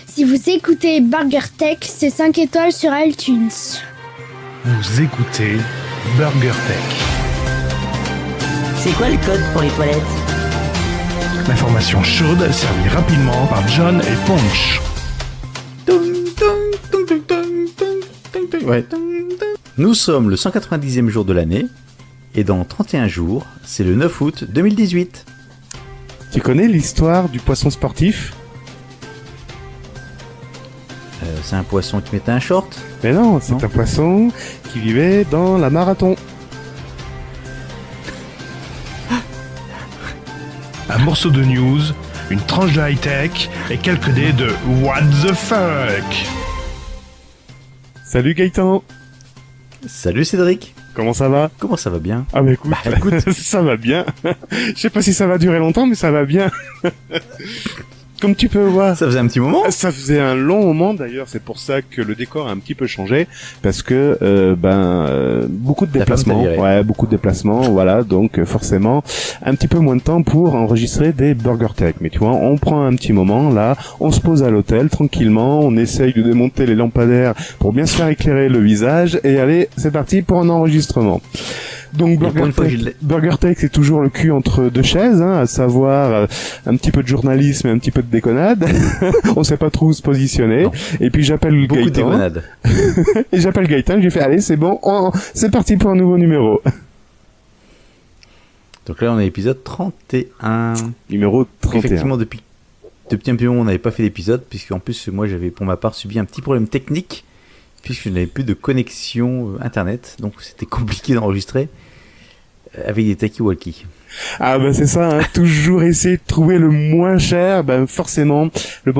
Si vous écoutez Burger Tech, c'est 5 étoiles sur iTunes. Vous écoutez Burger Tech. C'est quoi le code pour les toilettes? L'information chaude servie rapidement par John et Punch. Ouais. Nous sommes le 190e jour de l'année, et dans 31 jours, c'est le 9 août 2018. Tu connais l'histoire du poisson sportif? C'est un poisson qui mettait un short? Mais non, c'est un poisson qui vivait dans la marathon. Un morceau de news, une tranche de high-tech et quelques dés de What the fuck. Salut Gaëtan. Salut Cédric. Comment ça va? Comment ça va bien? Ah bah écoute, ça va bien. Je sais pas si ça va durer longtemps, mais ça va bien. Comme tu peux voir. Ça faisait un petit moment? Ça faisait un long moment d'ailleurs, c'est pour ça que le décor a un petit peu changé, parce que beaucoup de déplacements, beaucoup de déplacements, voilà, donc forcément un petit peu moins de temps pour enregistrer des Burger Tech. Mais tu vois, on prend un petit moment là, on se pose à l'hôtel tranquillement, on essaye de démonter les lampadaires pour bien se faire éclairer le visage, et allez, c'est parti pour un enregistrement. Donc Burger Tech, c'est toujours le cul entre deux chaises, hein, à savoir un petit peu de journalisme et un petit peu de déconnade. On sait pas trop où se positionner. Non. Et puis j'appelle Gaëtan. Beaucoup de déconnade. Et j'appelle Gaëtan, je lui fais allez, c'est bon, c'est parti pour un nouveau numéro. Donc là on est à l'épisode 31. Numéro 31. Effectivement depuis un petit moment on n'avait pas fait d'épisode, puisqu'en plus moi j'avais pour ma part subi un petit problème technique, puisque je n'avais plus de connexion internet, donc c'était compliqué d'enregistrer avec des talkie-walkie. Ah bah c'est ça, hein, toujours essayer de trouver le moins cher, ben forcément, le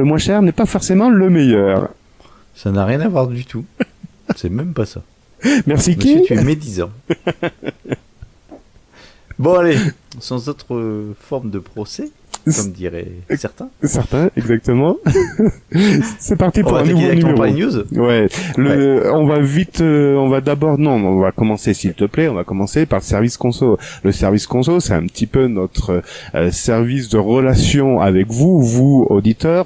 moins cher n'est pas forcément le meilleur. Ça n'a rien à voir du tout. C'est même pas ça. Merci Monsieur, qui? tu es médisant. Bon allez, sans autre forme de procès, comme diraient certains. Certains, exactement. C'est parti pour un nouveau numéro. Par les news. Ouais. On va commencer, s'il te plaît, on va commencer par le service conso. Le service conso, c'est un petit peu notre service de relation avec vous auditeurs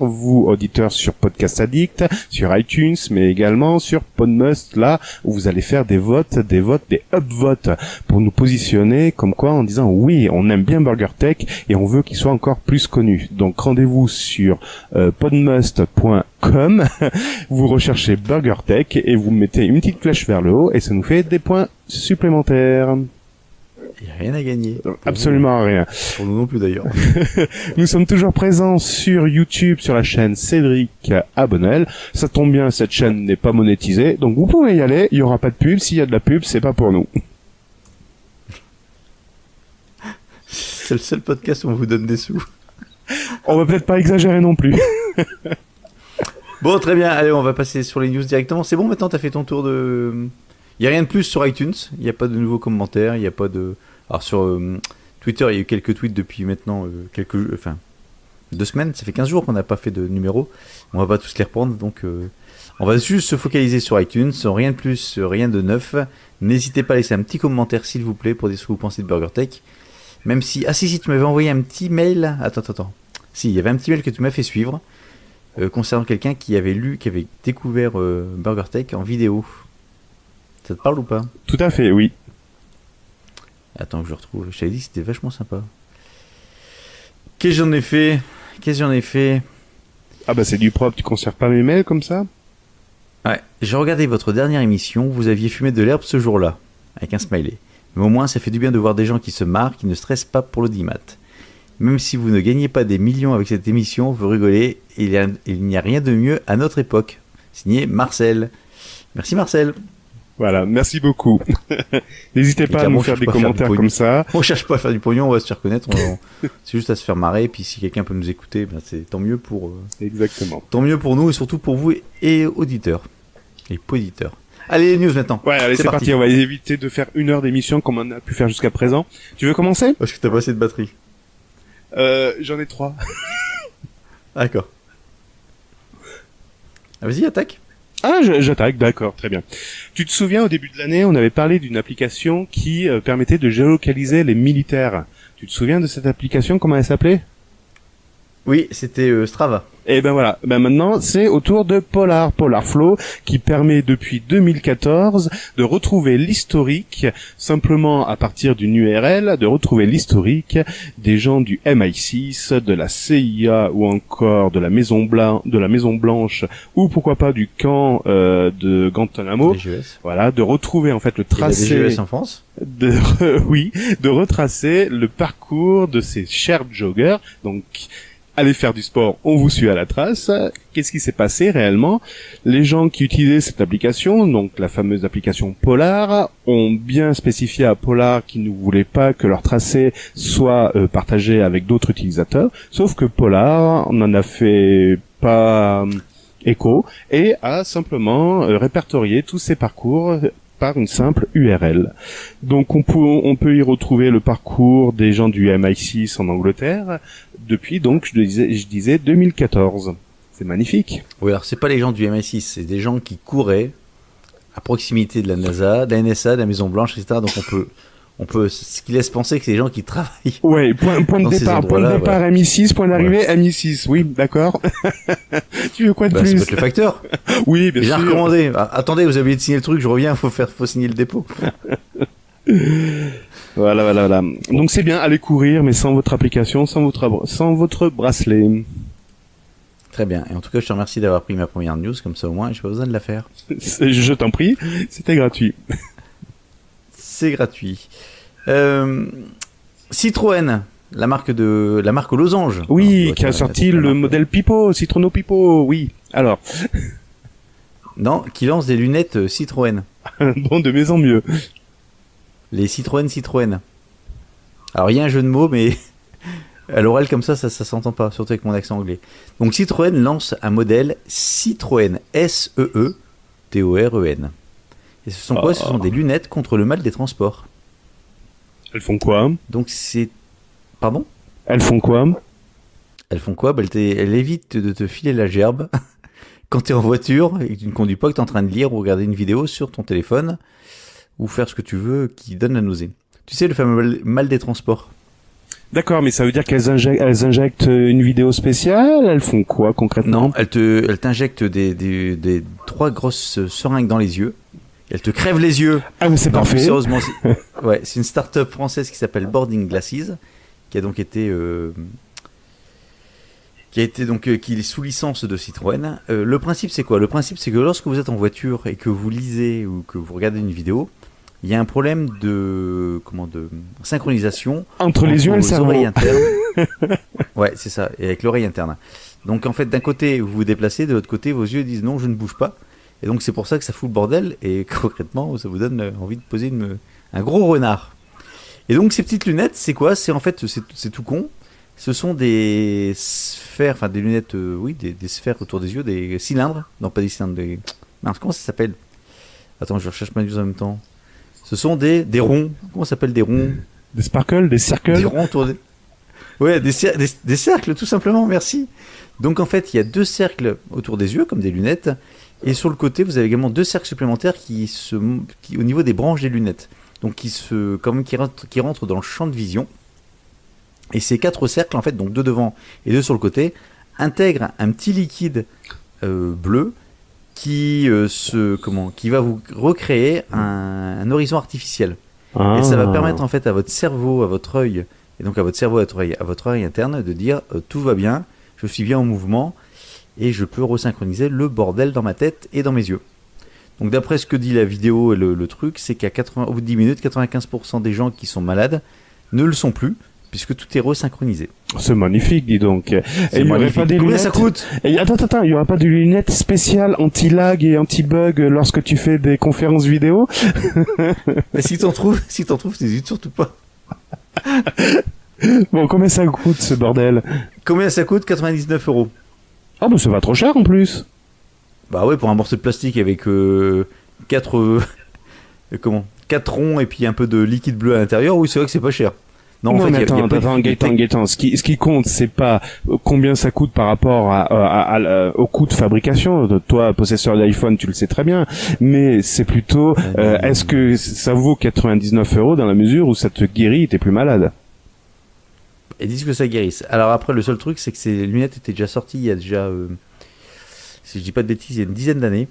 sur Podcast Addict, sur iTunes, mais également sur Podmust, là où vous allez faire des upvotes pour nous positionner comme quoi en disant oui, on aime bien Burger Tech et on veut qu'il soit encore plus connu. Donc rendez-vous sur podmust.com, vous recherchez Burger Tech et vous mettez une petite flèche vers le haut et ça nous fait des points supplémentaires. Il n'y a rien à gagner. Absolument rien. Pour nous non plus d'ailleurs. Nous sommes toujours présents sur YouTube, sur la chaîne Cédric Abonnel. Ça tombe bien, cette chaîne n'est pas monétisée, donc vous pouvez y aller, il n'y aura pas de pub. S'il y a de la pub, c'est pas pour nous. C'est le seul podcast où on vous donne des sous. On va peut-être pas exagérer non plus. Bon, très bien. Allez, on va passer sur les news directement. C'est bon, maintenant, t'as fait ton tour de... Il n'y a rien de plus sur iTunes. Il n'y a pas de nouveaux commentaires. Il n'y a pas de... Alors, sur Twitter, il y a eu quelques tweets depuis maintenant 2 semaines. Ça fait 15 jours qu'on n'a pas fait de numéro. On va pas tous les reprendre. Donc, on va juste se focaliser sur iTunes. Rien de plus, rien de neuf. N'hésitez pas à laisser un petit commentaire, s'il vous plaît, pour dire ce que vous pensez de Burger Tech. Même si... Ah si, tu m'avais envoyé un petit mail... Attends. Si, il y avait un petit mail que tu m'as fait suivre concernant quelqu'un qui avait découvert Burger Tech en vidéo. Ça te parle ou pas? Tout à fait, oui. Attends que je retrouve. Je t'avais dit que c'était vachement sympa. Qu'est-ce que j'en ai fait? Ah bah c'est du propre, tu conserves pas mes mails comme ça? Ouais, j'ai regardé votre dernière émission, vous aviez fumé de l'herbe ce jour-là, avec un smiley. Mais au moins, ça fait du bien de voir des gens qui se marrent, qui ne stressent pas pour l'audimat. Même si vous ne gagnez pas des millions avec cette émission, vous rigolez, et il n'y a rien de mieux à notre époque. Signé Marcel. Merci Marcel. Voilà, merci beaucoup. N'hésitez pas à nous faire des commentaires comme ça. On cherche pas à faire du pognon, on va se faire connaître. C'est juste à se faire marrer, et puis si quelqu'un peut nous écouter, ben c'est tant mieux pour... Exactement. Tant mieux pour nous, et surtout pour vous et auditeurs. Et poditeurs. Allez, les news maintenant. Ouais, allez, c'est parti. On va éviter de faire 1 heure d'émission comme on a pu faire jusqu'à présent. Tu veux commencer? Parce que t'as pas assez de batterie. J'en ai 3. D'accord. Vas-y, attaque. Ah, j'attaque, d'accord, très bien. Tu te souviens, au début de l'année, on avait parlé d'une application qui permettait de géolocaliser les militaires. Tu te souviens de cette application, comment elle s'appelait? Oui, c'était Strava. Et ben voilà, ben maintenant c'est au tour de Polar Flow qui permet depuis 2014 de retrouver l'historique simplement à partir d'une URL, de retrouver l'historique des gens du MI6, de la CIA ou encore de la Maison Blanche ou pourquoi pas du camp de Guantanamo. Voilà, de retrouver en fait le tracé. Et la DGS en France. De retracer le parcours de ces chers joggers. Donc allez faire du sport, on vous suit à la trace. Qu'est-ce qui s'est passé réellement? Les gens qui utilisaient cette application, donc la fameuse application Polar, ont bien spécifié à Polar qu'ils ne voulaient pas que leur tracé soit partagé avec d'autres utilisateurs, sauf que Polar n'en a fait pas écho et a simplement répertorié tous ces parcours par une simple URL. Donc on peut y retrouver le parcours des gens du MI6 en Angleterre depuis donc je disais 2014. C'est magnifique. Oui, alors c'est pas les gens du MI6, c'est des gens qui couraient à proximité de la NASA, de la NSA, de la Maison Blanche, etc. Donc on peut ce qui laisse penser que c'est des gens qui travaillent. Ouais, point de départ voilà. MI6, point d'arrivée MI6. Oui, d'accord. Tu veux quoi de plus? Ça peut être le facteur. Oui, bien sûr. J'ai recommandé. Ah, attendez, vous avez oublié de signer le truc, je reviens, faut signer le dépôt. Voilà. Donc c'est bien, allez courir, mais sans votre application, sans votre bracelet. Très bien. Et en tout cas, je te remercie d'avoir pris ma première news, comme ça au moins, j'ai pas besoin de la faire. Je t'en prie, c'était gratuit. C'est gratuit. Citroën, la marque aux losanges. Oui, qui a sorti le modèle Pipo, Citrono Pipo, oui. Alors. Non, qui lance des lunettes Citroën. Bon, de mieux en mieux. Les Citroën. Alors, il y a un jeu de mots, mais à l'oral comme ça s'entend pas, surtout avec mon accent anglais. Donc, Citroën lance un modèle Citroën SEE-TOREN. Et ce sont quoi? Ce sont des lunettes contre le mal des transports. Elles font quoi? Donc c'est... Pardon? Elles font quoi? Elle évite de te filer la gerbe quand tu es en voiture et que tu ne conduis pas, que tu es en train de lire ou regarder une vidéo sur ton téléphone ou faire ce que tu veux qui donne la nausée. Tu sais, le fameux mal des transports. D'accord, mais ça veut dire qu'elles injectent une vidéo spéciale? Elles font quoi concrètement? Non, elles t'injectent des 3 grosses seringues dans les yeux. Elle te crève les yeux. Ah mais c'est parfait. Sérieusement, c'est une start-up française qui s'appelle Boarding Glasses, qui a donc été qui est sous licence de Citroën. Le principe c'est quoi? Le principe c'est que lorsque vous êtes en voiture et que vous lisez ou que vous regardez une vidéo, il y a un problème de synchronisation entre les yeux et le cerveau. Oreilles internes. Ouais, c'est ça, et avec l'oreille interne. Donc en fait, d'un côté vous vous déplacez, de l'autre côté vos yeux disent non, je ne bouge pas. Et donc c'est pour ça que ça fout le bordel et concrètement ça vous donne envie de poser un gros renard. Et donc ces petites lunettes, c'est quoi? C'est en fait c'est tout con. Ce sont des sphères, enfin des lunettes, des sphères autour des yeux, des cylindres. Non, pas des cylindres, mince, comment ça s'appelle? Attends, je recherche ma news en même temps. Ce sont des ronds. Comment ça s'appelle, des ronds? Des sparkles, des cercles. Des ronds autour des... Ouais, des cercles, tout simplement, merci. Donc en fait, il y a 2 cercles autour des yeux, comme des lunettes. Et sur le côté, vous avez également 2 cercles supplémentaires qui au niveau des branches des lunettes, donc qui rentrent dans le champ de vision. Et ces 4 cercles, en fait, donc 2 devant et 2 sur le côté, intègrent un petit liquide bleu qui va vous recréer un horizon artificiel. Et ça va permettre en fait à votre cerveau, à votre œil, et donc à votre cerveau, à votre oreille interne, de dire tout va bien, je suis bien en mouvement. Et je peux resynchroniser le bordel dans ma tête et dans mes yeux. Donc d'après ce que dit la vidéo et le truc, c'est qu'au bout de 10 minutes, 95% des gens qui sont malades ne le sont plus, puisque tout est resynchronisé. C'est magnifique, dis donc. Et il y aurait pas des Combien lunettes... ça coûte? Attends, il y aura pas de lunettes spéciales anti-lag et anti-bug lorsque tu fais des conférences vidéo? Mais si t'en trouves, n'hésite surtout pas. Bon, combien ça coûte ce bordel? Combien ça coûte? 99 €. Ah bah c'est pas trop cher en plus. Bah ouais, pour un morceau de plastique avec 4 ronds et puis un peu de liquide bleu à l'intérieur, oui c'est vrai que c'est pas cher. Non, en fait, mais attends, Gaëtan, ce qui compte c'est pas combien ça coûte par rapport au coût de fabrication. Toi, possesseur d'iPhone, tu le sais très bien, mais c'est plutôt est-ce que ça vaut 99 € dans la mesure où ça te guérit et t'es plus malade? Ils disent que ça guérisse. Alors après, le seul truc, c'est que ces lunettes étaient déjà sorties il y a déjà, si je dis pas de bêtises, il y a une dizaine d'années,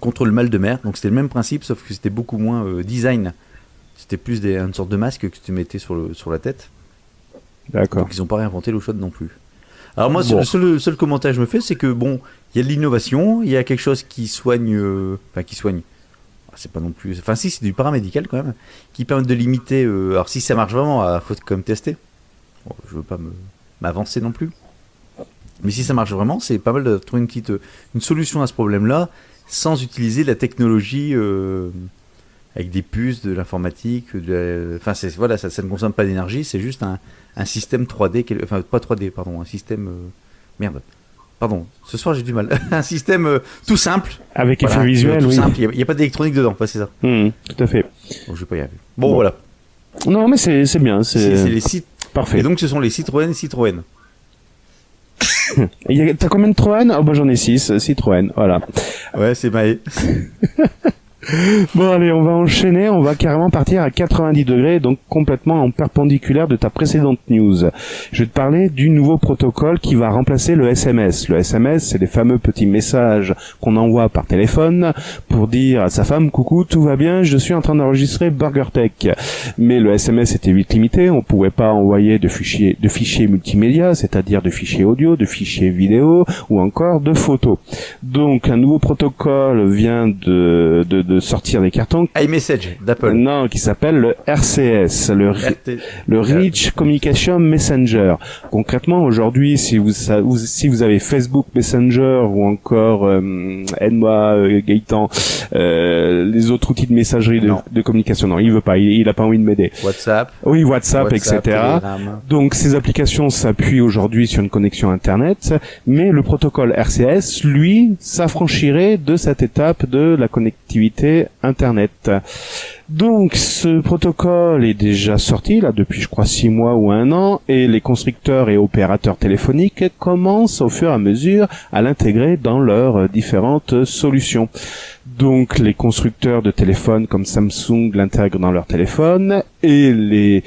contre le mal de mer. Donc c'était le même principe, sauf que c'était beaucoup moins design. C'était plus une sorte de masque que tu mettais sur la tête. D'accord. Donc ils n'ont pas réinventé l'eau chaude non plus. Alors moi, le seul commentaire que je me fais, c'est que bon, il y a de l'innovation, il y a quelque chose qui soigne, qui soigne. C'est pas non plus, enfin si, c'est du paramédical quand même, qui permet de limiter. Alors si ça marche vraiment, faut quand même tester. Bon, je veux pas m'avancer non plus. Mais si ça marche vraiment, c'est pas mal de trouver une solution à ce problème-là, sans utiliser la technologie avec des puces, de l'informatique, enfin voilà, ça ne consomme pas d'énergie, c'est juste un système 3D, enfin pas 3D, pardon, un système merde. Pardon, ce soir j'ai du mal. Un système tout simple. Avec effet visuel, tout oui. simple, il n'y a pas d'électronique dedans, c'est ça. Tout à fait. Bon, je vais pas y arriver. Bon, voilà. Non, mais c'est bien. C'est les parfait. Et donc ce sont les Citroën. T'as combien de Citroën? Oh, bah j'en ai 6 Citroën, voilà. Ouais, c'est Maë. Bon, allez, on va enchaîner, on va carrément partir à 90 degrés, donc complètement en perpendiculaire de ta précédente news. Je vais te parler du nouveau protocole qui va remplacer le SMS. Le SMS, c'est les fameux petits messages qu'on envoie par téléphone pour dire à sa femme, coucou, tout va bien, je suis en train d'enregistrer BurgerTech. Mais le SMS était vite limité, on pouvait pas envoyer de fichiers multimédia, c'est-à-dire de fichiers audio, de fichiers vidéo, ou encore de photos. Donc, un nouveau protocole vient de sortir des cartons. iMessage d'Apple. Non, qui s'appelle le RCS, le Rich Communication Messenger. Concrètement, aujourd'hui, si vous avez Facebook Messenger ou encore aide-moi Gaëtan, les autres outils de messagerie de communication, non, il veut pas, il a pas envie de m'aider. WhatsApp, etc. Telegram. Donc ces applications s'appuient aujourd'hui sur une connexion Internet, mais le protocole RCS, lui, s'affranchirait de cette étape de la connectivité Internet. Donc ce protocole est déjà sorti là depuis je crois 6 mois ou 1 an et les constructeurs et opérateurs téléphoniques commencent au fur et à mesure à l'intégrer dans leurs différentes solutions. Donc les constructeurs de téléphones comme Samsung l'intègrent dans leur téléphone et les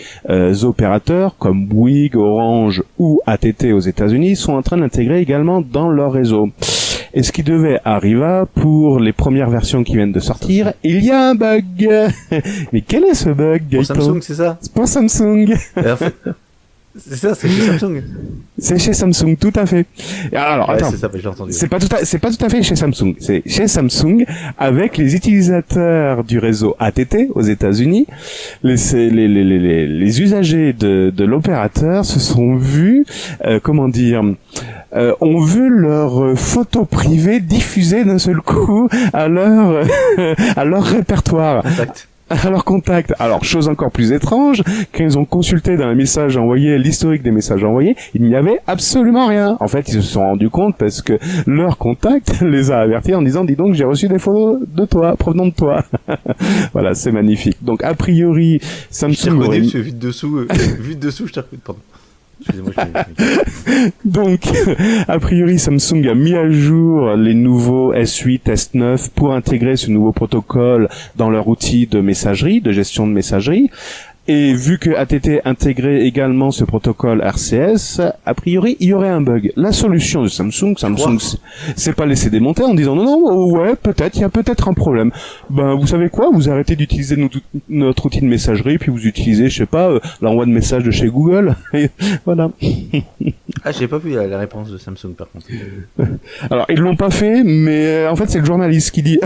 opérateurs comme Bouygues, Orange ou AT&T aux États-Unis sont en train de l'intégrer également dans leur réseau. Et ce qui devait arriver pour les premières versions qui viennent de sortir, il y a un bug. Mais quel est ce bug, Gaëtan? Pour Samsung, c'est ça? C'est pour Samsung. En fait, c'est ça, c'est chez Samsung. C'est chez Samsung, tout à fait. Alors, ouais, attends. c'est ça, j'ai entendu. C'est pas tout à fait chez Samsung. C'est chez Samsung avec les utilisateurs du réseau AT&T aux États-Unis. Les usagers de l'opérateur se sont vus, ont vu leurs photos privées diffusées d'un seul coup à leur répertoire. Contact. À leur contact. Alors, chose encore plus étrange, quand ils ont consulté dans un message envoyé l'historique des messages envoyés, il n'y avait absolument rien. En fait, ils se sont rendus compte parce que leur contact les a avertis en disant, dis donc, j'ai reçu des photos de toi, provenant de toi. Voilà, c'est magnifique. Donc, a priori, Samsung... Je t'ai reconnu, parce que vu de dessous, je t'ai reconnu, pardon. Excusez-moi, Donc, a priori, Samsung a mis à jour les nouveaux S8, S9 pour intégrer ce nouveau protocole dans leur outil de messagerie, de gestion de messagerie. Et vu que AT&T intégrait également ce protocole RCS, a priori, il y aurait un bug. La solution de Samsung c'est pas laisser démonter en disant non, ouais, peut-être, il y a peut-être un problème. Ben, vous savez quoi? Vous arrêtez d'utiliser notre outil de messagerie, puis vous utilisez, je sais pas, l'envoi de messages de chez Google. Et voilà. Ah, j'ai pas vu la réponse de Samsung, par contre. Alors, ils l'ont pas fait, mais en fait, c'est le journaliste qui dit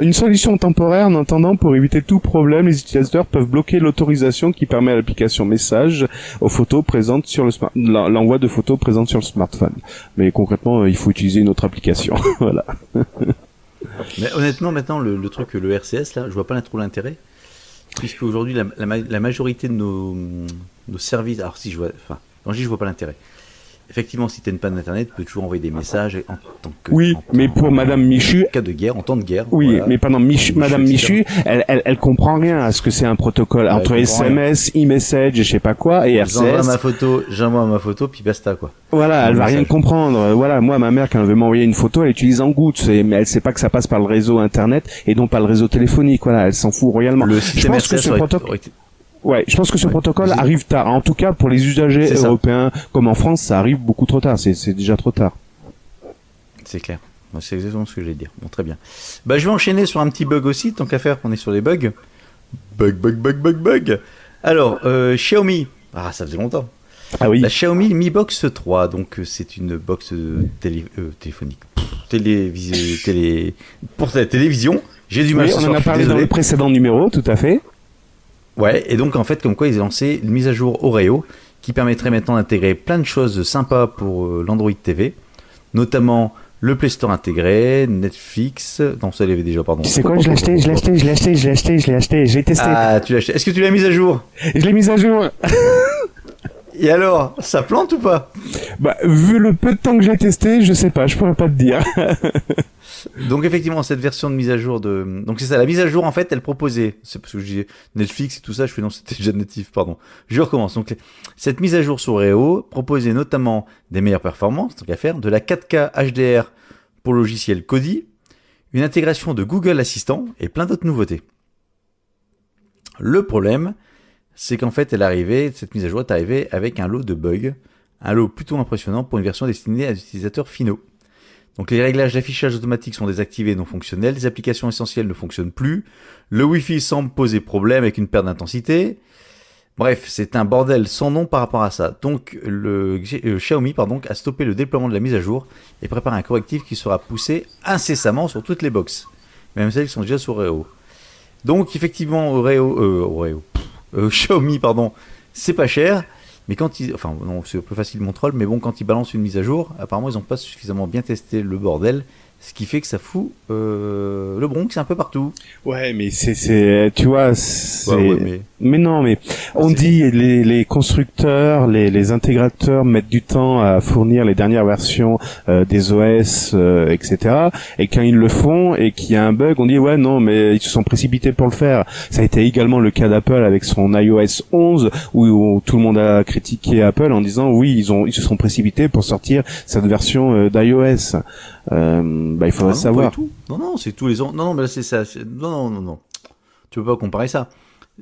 une solution temporaire en attendant pour éviter tout problème, les utilisateurs peuvent bloquer l'autorisation qui permet à l'application message aux photos présentes sur l'envoi de photos présentes sur le smartphone. Mais concrètement, il faut utiliser une autre application. Voilà. Mais honnêtement, maintenant, le truc, le RCS, là, je vois pas trop l'intérêt. Puisque aujourd'hui, la majorité de nos services, alors si je vois, enfin, quand je dis je vois pas l'intérêt. Effectivement, si tu as une panne d'internet, tu peux toujours envoyer des messages en tant que... Oui, mais pour Madame Michu... En cas de guerre, en temps de guerre. Oui, voilà. mais pendant Madame Michu, elle comprend rien à ce que c'est un protocole entre SMS, e-message, je sais pas quoi, et RCS. J'envoie ma photo, puis basta, quoi. Voilà, elle va rien comprendre. Voilà, moi, ma mère, quand elle veut m'envoyer une photo, elle utilise en goutte, mais elle sait pas que ça passe par le réseau internet et non pas le réseau téléphonique. Voilà, elle s'en fout royalement. Le système RCS Ouais, je pense que ce protocole arrive tard. En tout cas, pour les usagers européens, comme en France, ça arrive beaucoup trop tard. C'est déjà trop tard. C'est clair. C'est exactement ce que j'allais dire. Bon, très bien. Bah, je vais enchaîner sur un petit bug aussi, tant qu'à faire qu'on est sur les bugs. Bug. Alors, Xiaomi. Ah, ça faisait longtemps. Ah oui. La Xiaomi Mi Box 3, donc c'est une box téléphonique. Pour la télévision. J'ai du mal oui, on en a parlé dans le précédent numéro, tout à fait. Ouais, et donc en fait, comme quoi ils ont lancé une mise à jour Oreo qui permettrait maintenant d'intégrer plein de choses sympas pour l'Android TV, notamment le Play Store intégré, Netflix. Non, ça l'avait déjà, pardon. Tu sais quoi, je l'ai acheté, j'ai testé. Ah, tu l'as acheté. Est-ce que tu l'as mise à jour? Je l'ai mise à jour. Et alors, ça plante ou pas? Bah, vu le peu de temps que j'ai testé, je sais pas, je pourrais pas te dire. Donc effectivement, cette version de mise à jour donc c'est ça, la mise à jour en fait, elle proposait, c'est parce que je disais Netflix et tout ça, je fais non, c'était déjà natif, pardon. Je recommence. Donc cette mise à jour sur Oreo proposait notamment des meilleures performances, tant qu'à faire, de la 4K HDR pour le logiciel Kodi, une intégration de Google Assistant et plein d'autres nouveautés. Le problème, c'est qu'en fait, cette mise à jour est arrivée avec un lot de bugs, un lot plutôt impressionnant pour une version destinée à des utilisateurs finaux. Donc les réglages d'affichage automatique sont désactivés et non fonctionnels, les applications essentielles ne fonctionnent plus, le Wi-Fi semble poser problème avec une perte d'intensité. Bref, c'est un bordel sans nom par rapport à ça. Donc le Xiaomi a stoppé le déploiement de la mise à jour et prépare un correctif qui sera poussé incessamment sur toutes les box, même celles qui sont déjà sur Oreo. Donc effectivement, Xiaomi, c'est pas cher. Mais quand c'est un peu facile mon troll, mais bon, quand ils balancent une mise à jour, apparemment ils n'ont pas suffisamment bien testé le bordel, ce qui fait que ça fout le Bronx un peu partout. Ouais, mais tu vois, mais non, mais on dit les constructeurs, les intégrateurs mettent du temps à fournir les dernières versions des OS, etc. Et quand ils le font et qu'il y a un bug, on dit ouais non, mais ils se sont précipités pour le faire. Ça a été également le cas d'Apple avec son iOS 11 où tout le monde a critiqué Apple en disant oui ils se sont précipités pour sortir cette version d'iOS. Il faudrait savoir. Non, c'est tous les ans. Non, mais là c'est ça. Non. Tu peux pas comparer ça.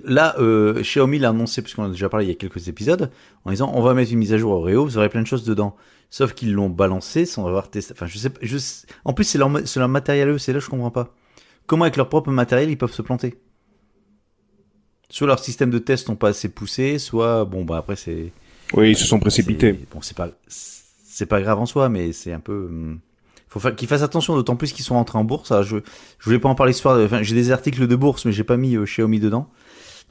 Là, Xiaomi l'a annoncé, puisqu'on a déjà parlé il y a quelques épisodes, en disant on va mettre une mise à jour Oreo, vous aurez plein de choses dedans. Sauf qu'ils l'ont balancé sans avoir testé. Enfin, je sais pas. En plus, c'est leur matériel, c'est là je comprends pas. Comment avec leur propre matériel ils peuvent se planter? Soit leur système de test n'ont pas assez poussé, soit après c'est. Oui, ils se sont précipités. Bon, c'est pas grave en soi, mais c'est un peu. Faut qu'ils fassent attention, d'autant plus qu'ils sont entrés en bourse. Alors, je voulais pas en parler ce soir. Enfin, j'ai des articles de bourse, mais j'ai pas mis Xiaomi dedans.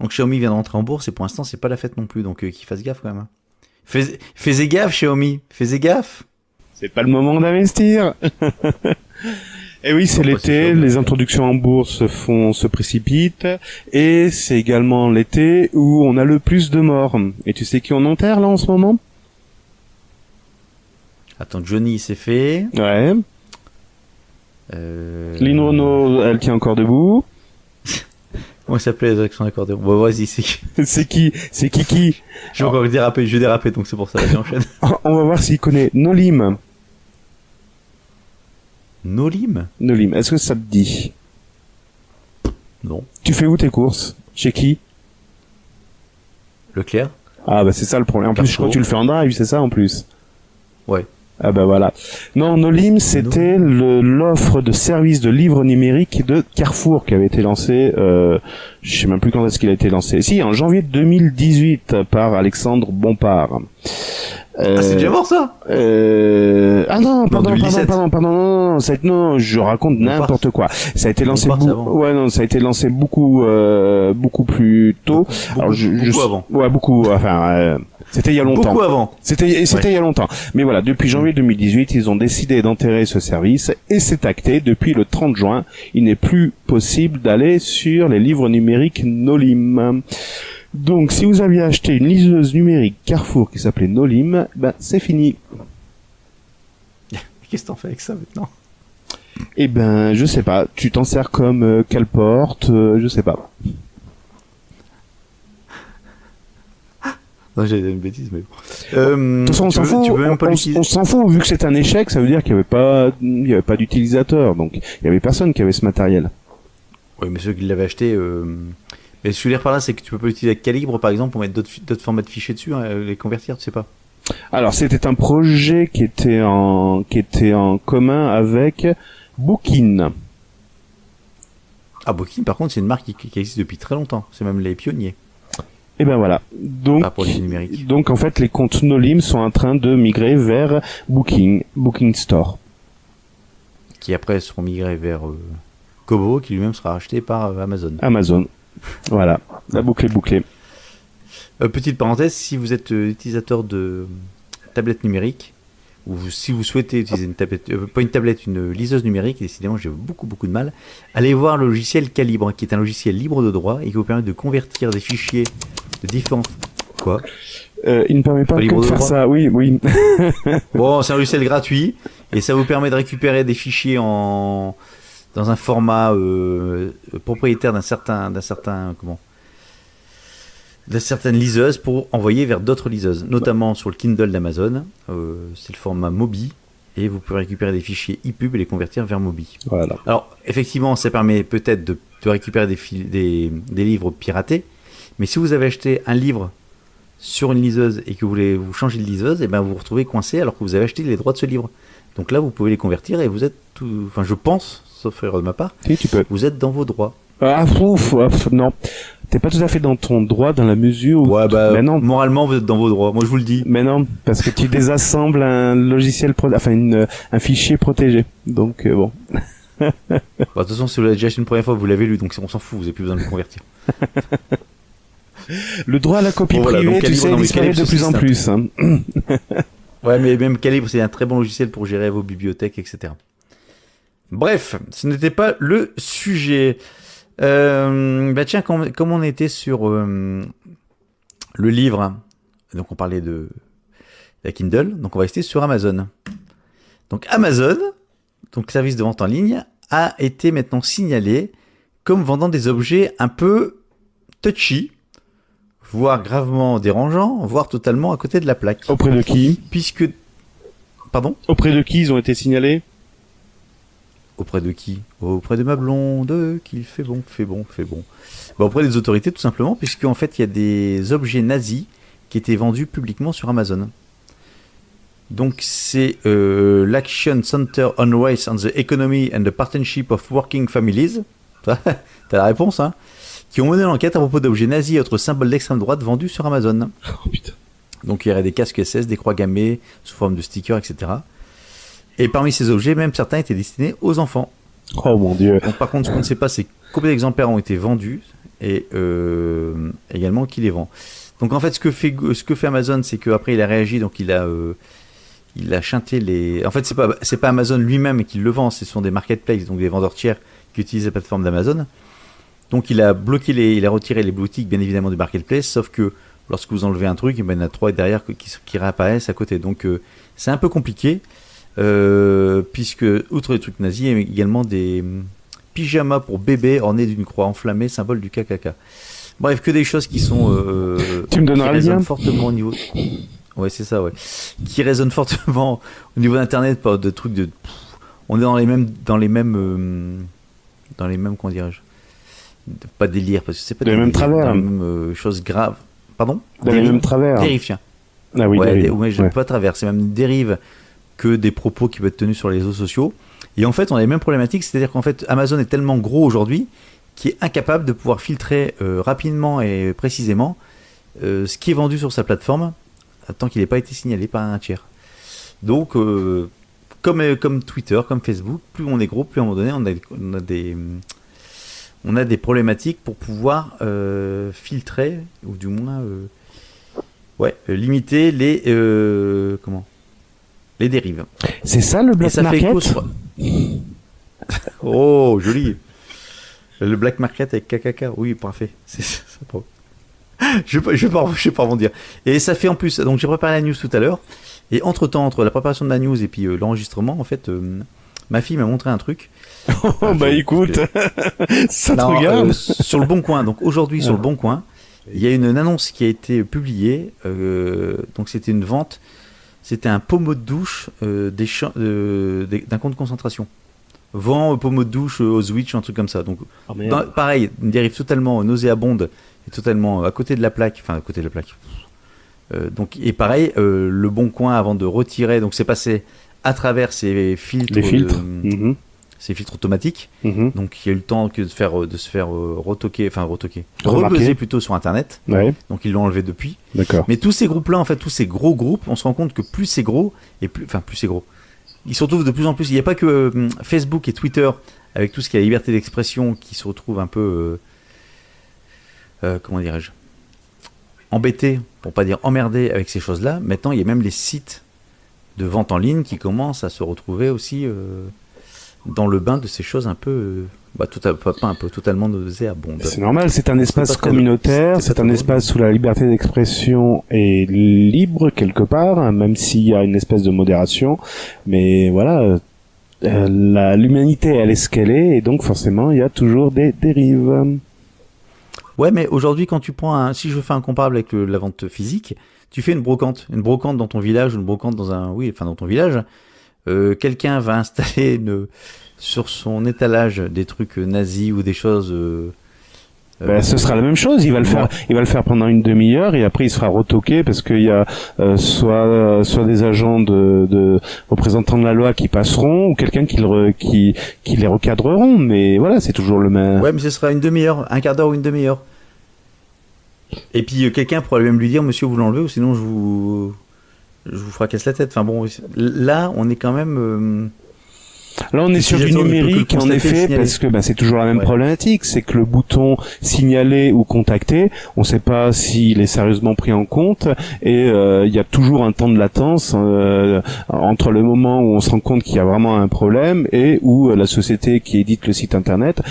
Donc Xiaomi vient d'entrer en bourse et pour l'instant c'est pas la fête non plus. Donc qu'ils fassent gaffe quand même. Fais gaffe Xiaomi, fais gaffe. C'est pas le moment d'investir. Et oui, c'est l'été, les introductions en bourse se précipitent, et c'est également l'été où on a le plus de morts. Et tu sais qui on enterre là en ce moment? Attends, Johnny c'est fait. Ouais. Lynn Renault, elle tient encore debout. Comment ça s'appelait les actions accordées? Bon, vas-y, c'est qui? C'est qui? Je vais encore déraper, donc c'est pour ça que j'enchaîne. On va voir s'il connaît Nolim. Nolim, est-ce que ça te dit? Non. Tu fais où tes courses? Chez qui? Leclerc. Ah bah c'est ça le problème. En plus, je crois que tu le fais en drive, c'est ça en plus? Ouais. Ah bah voilà. Non, Nolim, c'était l'offre de service de livres numériques de Carrefour qui avait été lancée, je sais même plus quand est-ce qu'il a été lancé. Si, en janvier 2018 par Alexandre Bompard. C'est déjà mort ça? Ah non, pardon, non, non, je raconte n'importe quoi. Ça a été lancé ça a été lancé beaucoup plus tôt. Beaucoup avant. Ouais, beaucoup, c'était il y a longtemps. Beaucoup avant. C'était il y a longtemps. Mais voilà, depuis janvier 2018, ils ont décidé d'enterrer ce service et c'est acté. Depuis le 30 juin, il n'est plus possible d'aller sur les livres numériques Nolim. Donc, si vous aviez acheté une liseuse numérique Carrefour qui s'appelait Nolim, c'est fini. Qu'est-ce que t'en fais avec ça maintenant? Eh ben, je sais pas. Tu t'en sers comme Calporte, je sais pas. Non, j'ai une bêtise, mais bon. De toute façon, on s'en fout, vu que c'est un échec, ça veut dire qu'il y avait pas d'utilisateur, donc il y avait personne qui avait ce matériel. Oui, mais ceux qui l'avaient acheté, Et ce que je veux dire par là, c'est que tu peux pas l'utiliser avec Calibre, par exemple, pour mettre d'autres formats de fichiers dessus, hein, les convertir, tu sais pas. Alors c'était un projet qui était en commun avec Bookin. Ah, Bookin, par contre, c'est une marque qui existe depuis très longtemps. C'est même les pionniers. Et ben voilà. Donc, Pas pour les numériques. donc en fait, les comptes Nolim sont en train de migrer vers Booking Store. Qui après seront migrés vers Kobo, qui lui-même sera racheté par Amazon. Amazon. Voilà. La boucle est bouclée. Petite parenthèse, si vous êtes utilisateur de tablette numérique, ou si vous souhaitez utiliser une tablette, pas une tablette, une liseuse numérique, décidément j'ai beaucoup de mal, allez voir le logiciel Calibre, qui est un logiciel libre de droit et qui vous permet de convertir des fichiers de différents... Quoi ? Il ne permet pas que de faire ça, oui. Bon, c'est un logiciel gratuit, et ça vous permet de récupérer des fichiers dans un format propriétaire de certaines liseuses pour envoyer vers d'autres liseuses, notamment sur le Kindle d'Amazon. C'est le format Mobi, et vous pouvez récupérer des fichiers ePub et les convertir vers Mobi. Voilà. Alors, effectivement, ça permet peut-être de récupérer des livres piratés, mais si vous avez acheté un livre sur une liseuse et que vous voulez vous changer de liseuse, et ben vous vous retrouvez coincé alors que vous avez acheté les droits de ce livre. Donc là, vous pouvez les convertir et vous êtes enfin, je pense, sauf erreur de ma part, Si, tu peux. vous êtes dans vos droits. Ah, non. T'es pas tout à fait dans ton droit dans la mesure où... Ouais, bah, Mais non. moralement, vous êtes dans vos droits. Moi, je vous le dis. Mais non, parce que tu désassembles un logiciel, un fichier protégé. Donc, bon. Bah, de toute façon, si vous l'avez déjà acheté une première fois, vous l'avez lu, donc on s'en fout, vous n'avez plus besoin de le convertir. Le droit à la copie Bon, voilà, privée, donc tu Calibre, sais, non, mais disparaît Calibre, de plus en c'est plus. Hein. Ouais, mais même Calibre, c'est un très bon logiciel pour gérer vos bibliothèques, etc. Bref, ce n'était pas le sujet. Bah tiens, comme on était sur le livre, hein, donc on parlait de la Kindle, donc on va rester sur Amazon. Donc Amazon, donc service de vente en ligne, a été maintenant signalé comme vendant des objets un peu touchy, voire gravement dérangeants, voire totalement à côté de la plaque. Auprès de qui ? Puisque... Pardon ? Auprès de qui ils ont été signalés ? Auprès de qui ? Auprès de ma blonde, qui fait bon. Bah, auprès des autorités, tout simplement, puisqu'en fait, il y a des objets nazis qui étaient vendus publiquement sur Amazon. Donc, c'est l'Action Center on Race and the Economy and the Partnership of Working Families. T'as la réponse, hein ? Qui ont mené l'enquête à propos d'objets nazis et autres symboles d'extrême droite vendus sur Amazon. Oh putain. Donc, il y aurait des casques SS, des croix gammées, sous forme de stickers, etc. Et parmi ces objets, même certains étaient destinés aux enfants. Oh mon dieu. Donc, par contre, ce qu'on ne sait pas, c'est combien d'exemplaires ont été vendus et également qui les vend. Donc, en fait, ce que fait Amazon, c'est qu'après, il a réagi, donc il a chanté les... En fait, c'est pas Amazon lui-même qui le vend, ce sont des marketplaces, donc des vendeurs tiers qui utilisent la plateforme d'Amazon. Donc, il a retiré les boutiques, bien évidemment, du marketplace, sauf que lorsque vous enlevez un truc, il y en a 3 derrière qui réapparaissent à côté. Donc, c'est un peu compliqué. Puisque outre les trucs nazis, il y a également des pyjamas pour bébés ornés d'une croix enflammée, symbole du KKK. Bref, que des choses qui sont tu me donneras qui le lien résonnent fortement au niveau. Ouais, c'est ça, ouais. Qui résonnent fortement au niveau d'internet, pas de trucs de. On est dans les mêmes comment dirais-je, pas délire parce que c'est pas les mêmes travers, dans les mêmes choses graves. Pardon. Dans les mêmes travers. Dérive. Ah oui. Ouais, ouais. pas travers, c'est même une dérive que des propos qui peuvent être tenus sur les réseaux sociaux. Et en fait, on a les mêmes problématiques, c'est-à-dire qu'en fait, Amazon est tellement gros aujourd'hui qu'il est incapable de pouvoir filtrer rapidement et précisément ce qui est vendu sur sa plateforme tant qu'il n'ait pas été signalé par un tiers. Donc, comme Twitter, comme Facebook, plus on est gros, plus à un moment donné, on a des problématiques pour pouvoir filtrer, ou du moins limiter les dérives. C'est ça le black market. Oh, joli. Le black market avec KKK, oui, parfait. C'est ça. Je vais pas rebondir. Et ça fait en plus, donc j'ai préparé la news tout à l'heure, et entre la préparation de la news et puis l'enregistrement, en fait, ma fille m'a montré un truc. Oh, bah écoute, ça te regarde. Sur le Bon Coin, donc aujourd'hui sur le Bon Coin, il y a une annonce qui a été publiée, donc c'était une vente. C'était un pommeau de douche d'un camp de concentration. vend pommeau de douche aux Switch, un truc comme ça. Donc, pareil, une dérive totalement nauséabonde et totalement à côté de la plaque. Enfin, à côté de la plaque. Donc, et pareil, le Bon Coin, avant de retirer, donc c'est passé à travers ces filtres. Les filtres. Ces filtres automatiques. Donc, il y a eu le temps de se faire retoquer, Remarquer. rebuzzer plutôt sur Internet. Ouais. Donc, ils l'ont enlevé depuis. D'accord. Mais tous ces groupes-là, en fait, tous ces gros groupes, on se rend compte que plus c'est gros, et plus c'est gros. Ils se retrouvent de plus en plus. Il n'y a pas que Facebook et Twitter, avec tout ce qui est la liberté d'expression, qui se retrouvent un peu, comment dirais-je, embêtés, pour pas dire emmerdés avec ces choses-là. Maintenant, il y a même les sites de vente en ligne qui commencent à se retrouver aussi dans le bain de ces choses un peu, totalement nauséabondes. C'est normal, c'est un espace pas communautaire, très- c'est pas un très espace où la liberté d'expression est libre quelque part, hein, même s'il y a une espèce de modération. Mais voilà, l'humanité, elle est ce qu'elle est, et donc forcément, il y a toujours des dérives. Ouais, mais aujourd'hui, quand tu prends si je fais un comparable avec la vente physique, tu fais une brocante dans ton village, ou une brocante dans ton village. Quelqu'un va installer sur son étalage des trucs nazis ou des choses. Ce sera la même chose. Il va le faire pendant une demi-heure et après il sera retoqué parce qu'il y a soit des agents de représentants de la loi qui passeront ou quelqu'un qui les recadreront. Mais voilà, c'est toujours le même. Ouais, mais ce sera une demi-heure, un quart d'heure ou une demi-heure. Et puis quelqu'un pourra même lui dire, monsieur, vous l'enlevez ou sinon je vous fracasse la tête. Enfin bon, là, on est quand même. Là, on est sur du numérique, en effet, parce que c'est toujours la même problématique, c'est que le bouton signaler ou contacter, on ne sait pas s'il est sérieusement pris en compte, et il y a toujours un temps de latence entre le moment où on se rend compte qu'il y a vraiment un problème et où la société qui édite le site internet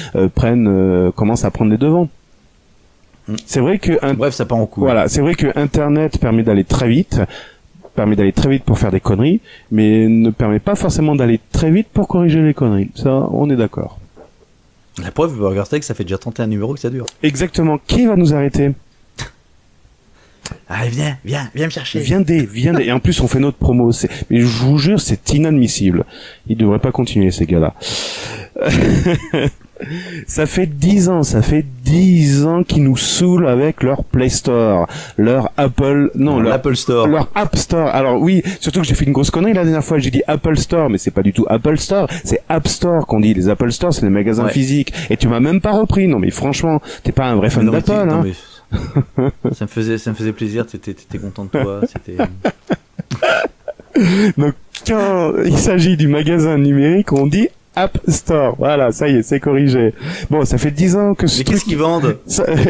commence à prendre les devants. C'est vrai que bref, ça part en couille. Voilà, c'est vrai que Internet permet d'aller très vite pour faire des conneries, mais ne permet pas forcément d'aller très vite pour corriger les conneries. Ça, on est d'accord. La preuve, Burger Steak, ça fait déjà 31 numéros que ça dure. Exactement. Qui va nous arrêter? Allez, viens me chercher. Viendez. Et en plus, on fait notre promo. Mais je vous jure, c'est inadmissible. Ils devraient pas continuer, ces gars-là. Ça fait 10 ans qu'ils nous saoulent avec leur Play Store, leur Apple Store, leur App Store. Alors oui, surtout que j'ai fait une grosse connerie la dernière fois, j'ai dit Apple Store, mais c'est pas du tout Apple Store, c'est App Store qu'on dit. Les Apple Store, c'est les magasins physiques. Et tu m'as même pas repris. Non mais franchement, t'es pas un vrai fan d'Apple, hein. Ça me faisait plaisir, t'étais content de toi, c'était... Donc quand il s'agit du magasin numérique, on dit App Store. Voilà, ça y est, c'est corrigé. Bon, ça fait 10 ans que Mais qu'est-ce qu'ils vendent?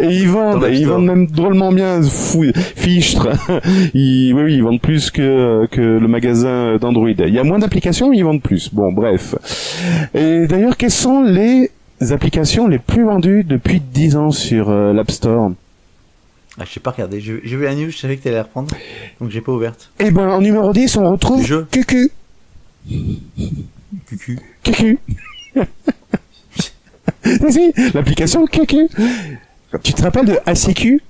Ils vendent même drôlement bien, fichtre. Ils vendent plus que le magasin d'Android. Il y a moins d'applications, mais ils vendent plus. Bon, bref. Et d'ailleurs, quelles sont les applications les plus vendues depuis 10 ans sur l'App Store? Je sais pas regarder. J'ai vu la news, je savais que t'allais la reprendre, donc j'ai pas ouverte. Eh ben, en numéro 10, on retrouve QQ. QQ. Si, l'application QQ. Tu te rappelles de ACQ?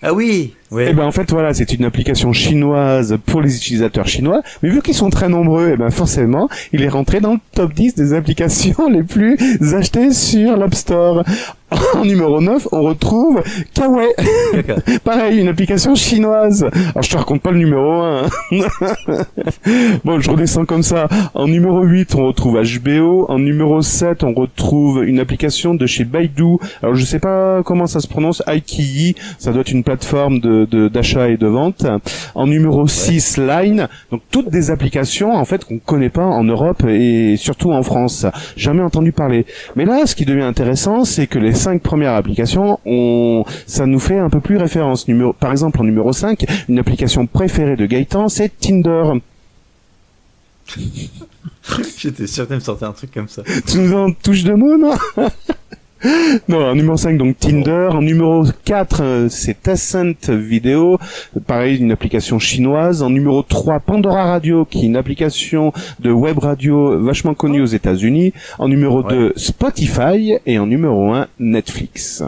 Ah oui. Ouais. Eh ben en fait voilà, c'est une application chinoise pour les utilisateurs chinois, mais vu qu'ils sont très nombreux, eh ben forcément, il est rentré dans le top 10 des applications les plus achetées sur l'App Store. En numéro 9, on retrouve Kawaii. Pareil, une application chinoise. Alors je te raconte pas le numéro 1. Bon, je redescends comme ça. En numéro 8, on retrouve HBO. En numéro 7, on retrouve une application de chez Baidu. Alors je sais pas comment ça se prononce, Ikiyi. Ça doit être une plateforme d'achat et de vente. En numéro 6, Line. Donc toutes des applications en fait qu'on connaît pas en Europe et surtout en France. Jamais entendu parler. Mais là, ce qui devient intéressant, c'est que les 5 premières applications, ça nous fait un peu plus référence. Par exemple, en numéro 5, une application préférée de Gaëtan, c'est Tinder. J'étais sûr de me sortir un truc comme ça. Tu nous en touches de mots, non? Non, en numéro 5, donc Tinder. En numéro 4, c'est Tencent Video. Pareil, une application chinoise. En numéro 3, Pandora Radio, qui est une application de web radio vachement connue aux États-Unis. En numéro 2, Spotify. Et en numéro 1, Netflix.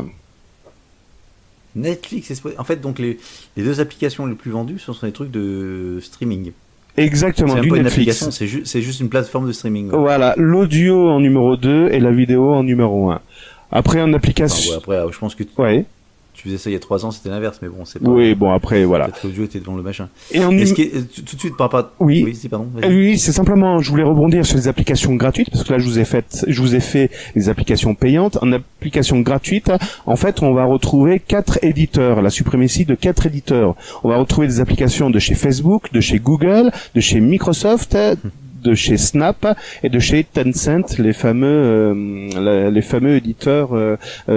Netflix et Spotify. En fait, donc les deux applications les plus vendues, ce sont des trucs de streaming. Exactement, C'est même du pas une Netflix. application, c'est juste une plateforme de streaming. Ouais. Voilà, l'audio en numéro 2 et la vidéo en numéro 1. Après, en application... Enfin, ouais, après, je pense que Ouais. tu faisais ça il y a 3 ans, c'était l'inverse, mais bon, c'est pas... Oui, bon, après, voilà. Peut-être que l'audio était devant le machin. Et en Est-ce que, tout de suite, par rapport à... Oui. Oui, si, pardon. Vas-y. Oui, c'est simplement, je voulais rebondir sur les applications gratuites, parce que là, je vous ai fait les applications payantes. En application gratuite, en fait, on va retrouver 4 éditeurs, la suprématie de 4 éditeurs. On va retrouver des applications de chez Facebook, de chez Google, de chez Microsoft, de chez Snap et de chez Tencent, les fameux éditeurs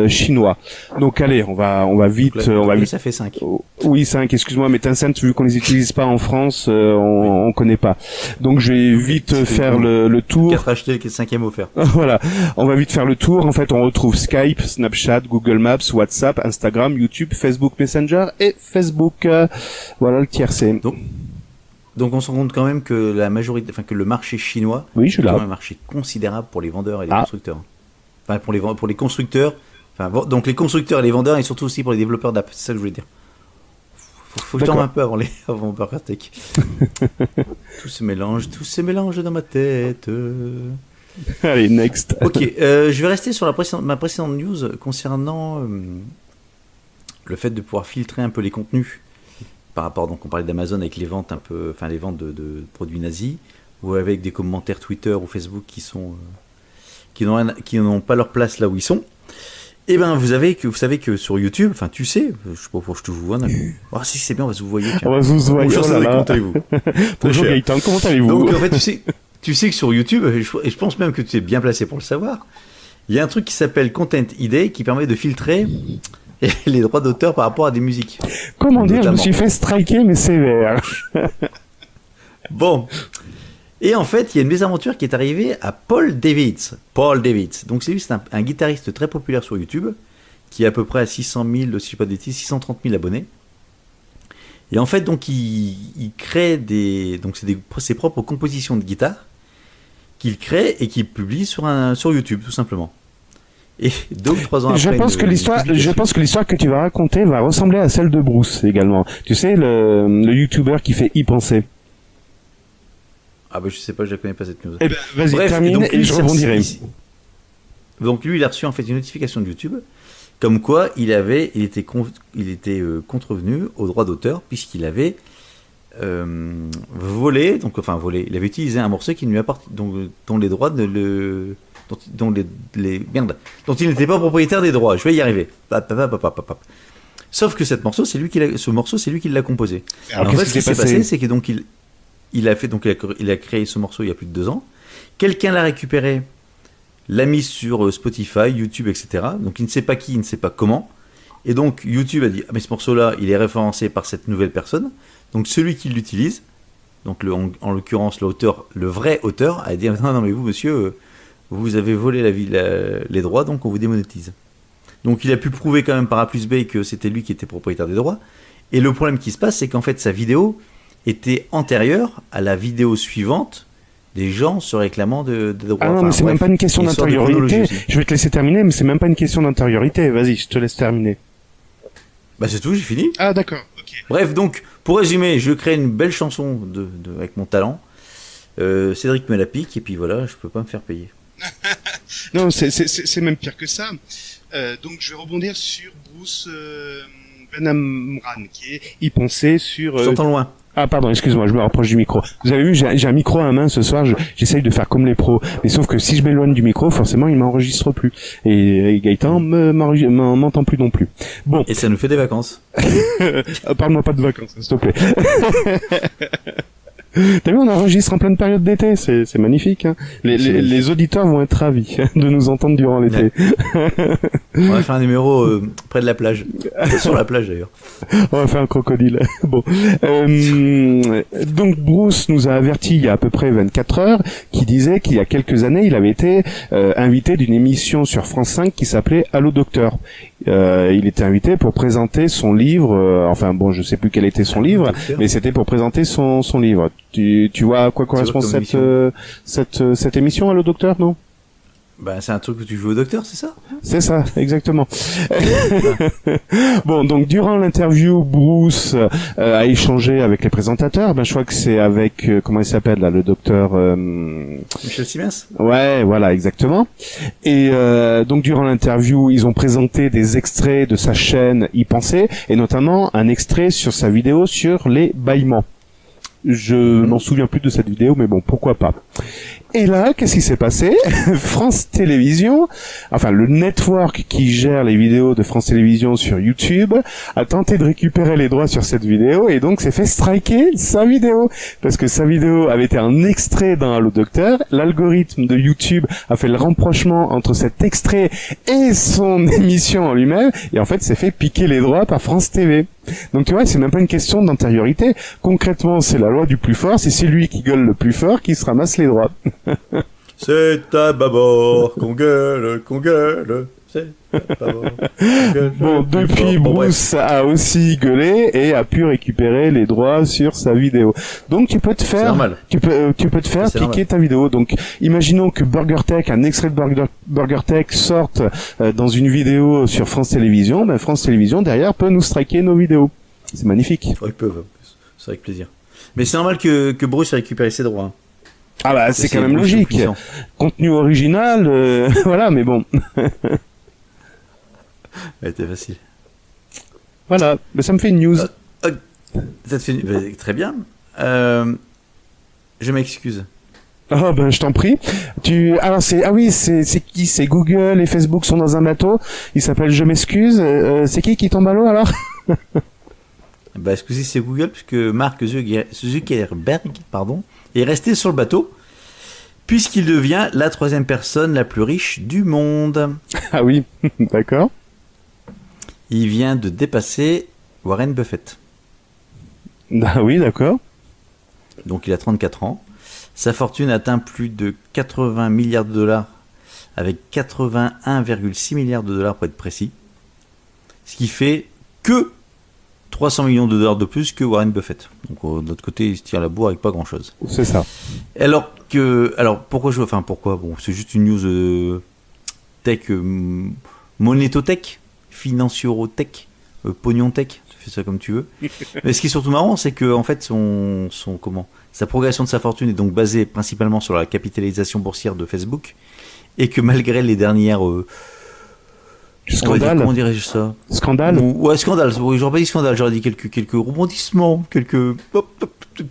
chinois. Donc allez, on va vite, Donc là, on va vite. Ça fait 5. Oui, 5, excuse-moi, mais Tencent, vu qu'on les utilise pas en France, on connaît pas. Donc je vais vite faire le tour. 4 achetés, le 5e offert. Voilà, on va vite faire le tour. En fait, on retrouve Skype, Snapchat, Google Maps, WhatsApp, Instagram, YouTube, Facebook Messenger et Facebook. Voilà le tiercé. Donc on se rend compte quand même que la majorité, enfin que le marché chinois, Oui, je suis est quand là. même un marché considérable pour les vendeurs et les Ah. constructeurs. Enfin pour les constructeurs, donc les constructeurs et les vendeurs et surtout aussi pour les développeurs d'app. C'est ça que je voulais dire. Faut que je D'accord. dorme un peu avant Burger Tech. Tout se mélange dans ma tête. Allez, next. Ok, je vais rester sur ma précédente news concernant le fait de pouvoir filtrer un peu les contenus par rapport, donc on parlait d'Amazon avec les ventes les ventes de produits nazis, ou avec des commentaires Twitter ou Facebook qui n'ont pas leur place là où ils sont. Et ben vous savez que sur YouTube, enfin tu sais, je sais pas pourquoi je te vois. Ah si c'est bien, on va se vous voyez. On va vous voir. Bonjour, Oh là là. comment allez-vous? Bonjour cher. Gaëtan, comment allez-vous? Donc en fait tu sais que sur YouTube, et je pense même que tu es bien placé pour le savoir, il y a un truc qui s'appelle Content ID qui permet de filtrer les droits d'auteur par rapport à des musiques. Comment dire, je me Notamment. suis fait striker, mais sévère. Bon. Et en fait, il y a une mésaventure qui est arrivée à Paul Davids. Paul Davids. Donc c'est un guitariste très populaire sur YouTube, qui est à peu près à 600 000, si je dis pas de bêtises, 630 000 abonnés. Et en fait, donc il crée ses propres compositions de guitare qu'il crée et qu'il publie sur YouTube, tout simplement. Et 2 ou 3 ans après... Je pense que l'histoire que tu vas raconter va ressembler à celle de Bruce également. Tu sais, le YouTuber qui fait y penser. Ah bah je sais pas, je la connais pas cette news. Eh ben, vas-y, Bref, termine donc, et lui, je rebondirai. Donc lui, il a reçu en fait une notification de YouTube, comme quoi il était contrevenu au droit d'auteur puisqu'il avait volé, il avait utilisé un morceau qui ne lui appartient, dont les droits dont il n'était pas propriétaire des droits. Je vais y arriver. Sauf que ce morceau, c'est lui qui l'a composé. Alors, En fait, qu'est-ce ce qui qui s'est s'est passé, passé c'est que donc il a créé ce morceau il y a plus de 2 ans. Quelqu'un l'a récupéré, l'a mis sur Spotify, YouTube, etc. Donc il ne sait pas qui, il ne sait pas comment. Et donc YouTube a dit ah mais ce morceau-là, il est référencé par cette nouvelle personne. Donc celui qui l'utilise, donc en l'occurrence l'auteur, le vrai auteur, a dit non mais vous monsieur, vous avez volé les droits, donc on vous démonétise. Donc il a pu prouver quand même par A plus B que c'était lui qui était propriétaire des droits. Et le problème qui se passe, c'est qu'en fait sa vidéo était antérieure à la vidéo suivante des gens se réclamant de droits. Ah non, mais c'est même pas une question d'antériorité. aussi. Je vais te laisser terminer, mais c'est même pas une question d'antériorité. Vas-y, je te laisse terminer. Bah c'est tout, j'ai fini. Ah d'accord, ok. Bref, donc, pour résumer, je crée une belle chanson avec mon talent. Cédric me la pique, et puis voilà, je peux pas me faire payer. Non, c'est même pire que ça. Donc je vais rebondir sur Bruce Ben Amran, qui est Y penser sur... Je t'entends loin. Ah pardon, excuse-moi, je me rapproche du micro. Vous avez vu, j'ai un micro à la main ce soir, j'essaye de faire comme les pros. Mais sauf que si je m'éloigne du micro, forcément, il m'enregistre plus. Et Gaëtan m'entend plus non plus. Bon. Et ça nous fait des vacances. Parle-moi pas de vacances, s'il te plaît. T'as vu, on enregistre en pleine période d'été, c'est magnifique. Hein. Les auditeurs vont être ravis de nous entendre durant l'été. Ouais. On va faire un numéro près de la plage. Sur la plage d'ailleurs. On va faire un crocodile. Bon. Donc Bruce nous a averti il y a à peu près 24 heures qui disait qu'il y a quelques années, il avait été invité d'une émission sur France 5 qui s'appelait Allô Docteur. Il était invité pour présenter son livre, enfin bon, je sais plus quel était son livre, mais c'était pour présenter son livre. Tu vois à quoi correspond cette émission, Allô Docteur, non? Bah, c'est un truc où tu joues au docteur, c'est ça? C'est ça, exactement. Bon, donc durant l'interview, Bruce a échangé avec les présentateurs. Ben, je crois que c'est avec comment il s'appelle là, le docteur Michel Siemens. Ouais, voilà, exactement. Et donc durant l'interview, ils ont présenté des extraits de sa chaîne Y Penser, et notamment un extrait sur sa vidéo sur les bâillements. Je m'en souviens plus de cette vidéo, mais bon, pourquoi pas. Et là, qu'est-ce qui s'est passé? France Télévisions, enfin le network qui gère les vidéos de France Télévisions sur YouTube, a tenté de récupérer les droits sur cette vidéo et donc s'est fait striker sa vidéo. Parce que sa vidéo avait été un extrait dans Allo Docteur, l'algorithme de YouTube a fait le rapprochement entre cet extrait et son émission en lui-même, et en fait s'est fait piquer les droits par France TV. Donc tu vois, c'est même pas une question d'antériorité. Concrètement, c'est la loi du plus fort, c'est celui qui gueule le plus fort qui se ramasse les droits. C'est à bâbord qu'on gueule, c'est à bâbord qu'on gueule. Bon, depuis, Bruce a aussi gueulé et a pu récupérer les droits sur sa vidéo. Donc tu peux te faire, tu peux te faire piquer ta vidéo. Donc imaginons que BurgerTech, un extrait de BurgerTech sorte dans une vidéo sur France Télévisions. Ben France Télévisions derrière peut nous striker nos vidéos. C'est magnifique. Ils peuvent, c'est avec plaisir. Mais c'est normal que Bruce ait récupéré ses droits. Ah bah c'est quand même logique. Contenu original, voilà, mais bon. Ouais, c'était facile. Voilà, mais ça me fait une news. Ça te fait très bien. Je m'excuse. Ah ben je t'en prie. Alors c'est qui? C'est Google et Facebook sont dans un bateau. Il s'appelle Je m'excuse. C'est qui tombe à l'eau alors? Bah excusez, c'est Google puisque Mark Zuckerberg, est resté sur le bateau puisqu'il devient la 3e personne la plus riche du monde. Ah oui, d'accord. Il vient de dépasser Warren Buffett. Ah oui, d'accord. Donc il a 34 ans. Sa fortune atteint plus de 80 milliards de dollars, avec 81,6 milliards de dollars pour être précis. Ce qui fait que 300 millions de dollars de plus que Warren Buffett. Donc de l'autre côté, il se tire la bourre avec pas grand-chose. C'est ça. Alors pourquoi Bon, c'est juste une news tech, monétotech, financiero-tech, pognon-tech, tu fais ça comme tu veux. Mais ce qui est surtout marrant, c'est que en fait sa progression de sa fortune est donc basée principalement sur la capitalisation boursière de Facebook, et que malgré les dernières scandale. Comment dirais-je ça? Scandale. Ouais, scandale. Oui, j'aurais pas dit scandale, j'aurais dit quelques rebondissements, quelques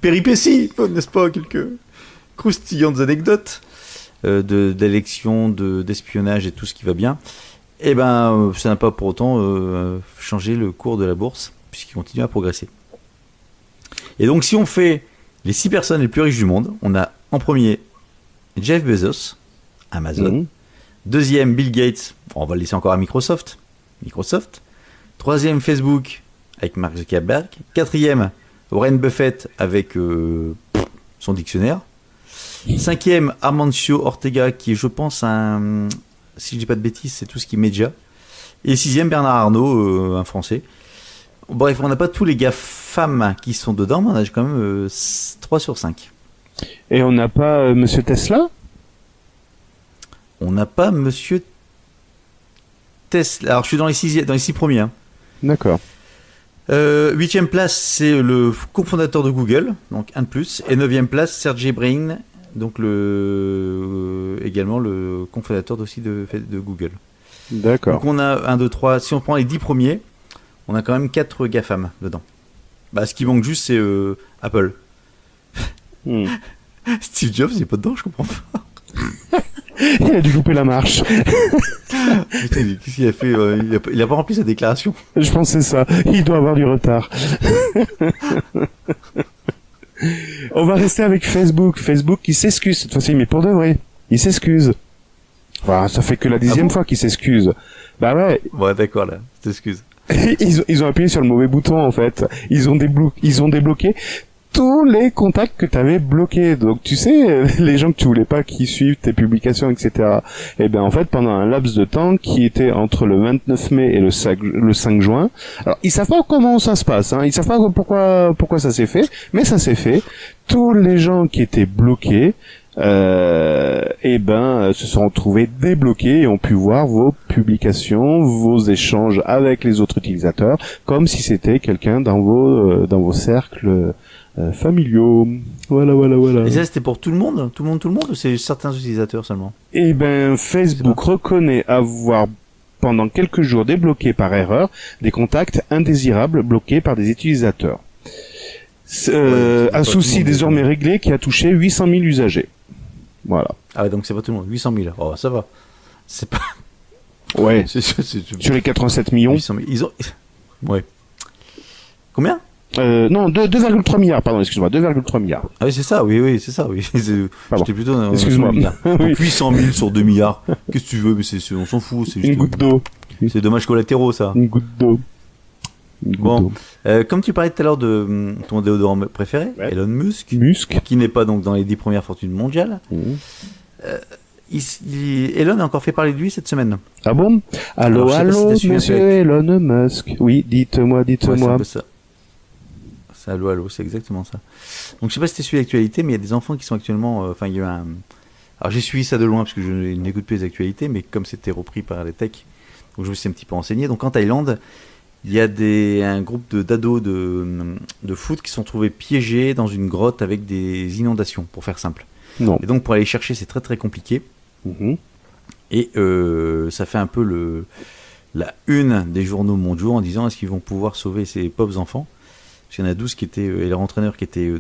péripéties, n'est-ce pas, quelques croustillantes anecdotes d'élections, d'espionnage et tout ce qui va bien. Et ben, ça n'a pas pour autant changé le cours de la bourse, puisqu'il continue à progresser. Et donc, si on fait les 6 personnes les plus riches du monde, on a en premier Jeff Bezos, Amazon. Deuxième, Bill Gates. On va le laisser encore à Microsoft. 3e, Facebook avec Mark Zuckerberg. 4e, Warren Buffett avec son dictionnaire. 5e, Amancio Ortega, qui est, je pense, si je dis pas de bêtises, c'est tout ce qui est média. Et 6e, Bernard Arnault, un Français. Bref, on n'a pas tous les gars femmes qui sont dedans, mais on a quand même 3 sur 5. Et on n'a pas Monsieur Tesla? On n'a pas Monsieur Tesla. Alors, je suis dans les 6 premiers. Hein. D'accord. 8e place, c'est le cofondateur de Google, donc un de plus. Et 9e place, Sergey Brin, donc également le cofondateur aussi de Google. D'accord. Donc on a 1, 2, 3. Si on prend les 10 premiers, on a quand même 4 GAFAM dedans. Bah, ce qui manque juste, c'est Apple. Steve Jobs, il n'est pas dedans, je comprends pas. Il a dû louper la marche. Putain, qu'est-ce qu'il a fait il a pas rempli sa déclaration. Je pense que c'est ça. Il doit avoir du retard. On va rester avec Facebook. Facebook qui s'excuse cette fois-ci, mais pour de vrai. Il s'excuse. Enfin, ça fait que la 10e fois qu'il s'excuse. Bah ouais. Ouais, d'accord, là. T'excuses. Ils ont appuyé sur le mauvais bouton, en fait. Ils ont débloqué tous les contacts que tu avais bloqués. Donc tu sais, les gens que tu voulais pas qui suivent tes publications, etc. Et ben en fait, pendant un laps de temps qui était entre le 29 mai et le 5 juin, alors ils savent pas comment ça se passe, hein. Ils savent pas pourquoi ça s'est fait, mais ça s'est fait. Tous les gens qui étaient bloqués, et se sont retrouvés débloqués et ont pu voir vos publications, vos échanges avec les autres utilisateurs, comme si c'était quelqu'un dans vos cercles familiaux. Voilà. Et ça, c'était pour tout le monde, ou c'est certains utilisateurs seulement? Facebook reconnaît avoir pendant quelques jours débloqué par erreur des contacts indésirables bloqués par des utilisateurs. Un souci désormais réglé qui a touché 800 000 usagers. Voilà. Ah ouais, donc c'est pas tout le monde. 800 000. Oh, ça va. C'est pas... Ouais. Sur les 87 millions. 800 000. Ils ont... Ouais. Combien? Non, 2,3 milliards, pardon, excuse-moi, 2,3 milliards. Ah oui, c'est ça, oui, c'est ça, oui. J'étais plutôt... Excuse-moi. Donc 800 000 sur 2 milliards. Qu'est-ce que tu veux? Mais on s'en fout. C'est juste... Une goutte d'eau. C'est dommages collatéraux, ça. Une goutte d'eau. Bon, comme tu parlais tout à l'heure de ton déodorant préféré, ouais. Elon Musk, qui n'est pas donc dans les 10 premières fortunes mondiales, Elon a encore fait parler de lui cette semaine. Ah bon? Allô, si monsieur Elon Musk. Oui, dites-moi. Ouais, c'est un peu ça. C'est allô, c'est exactement ça. Donc je sais pas si tu suivi l'actualité, mais il y a des enfants qui sont actuellement... il y a eu un... Alors j'ai suivi ça de loin parce que je n'écoute plus les actualités, mais comme c'était repris par les techs, donc je me suis un petit peu renseigné. Donc en Thaïlande, il y a un groupe d'ados de foot qui sont trouvés piégés dans une grotte avec des inondations, pour faire simple. Non. Et donc pour aller chercher, c'est très très compliqué. Et ça fait un peu la une des journaux mondiaux en disant est-ce qu'ils vont pouvoir sauver ces pauvres enfants. Parce qu'il y en a 12 qui étaient, et leur entraîneur qui était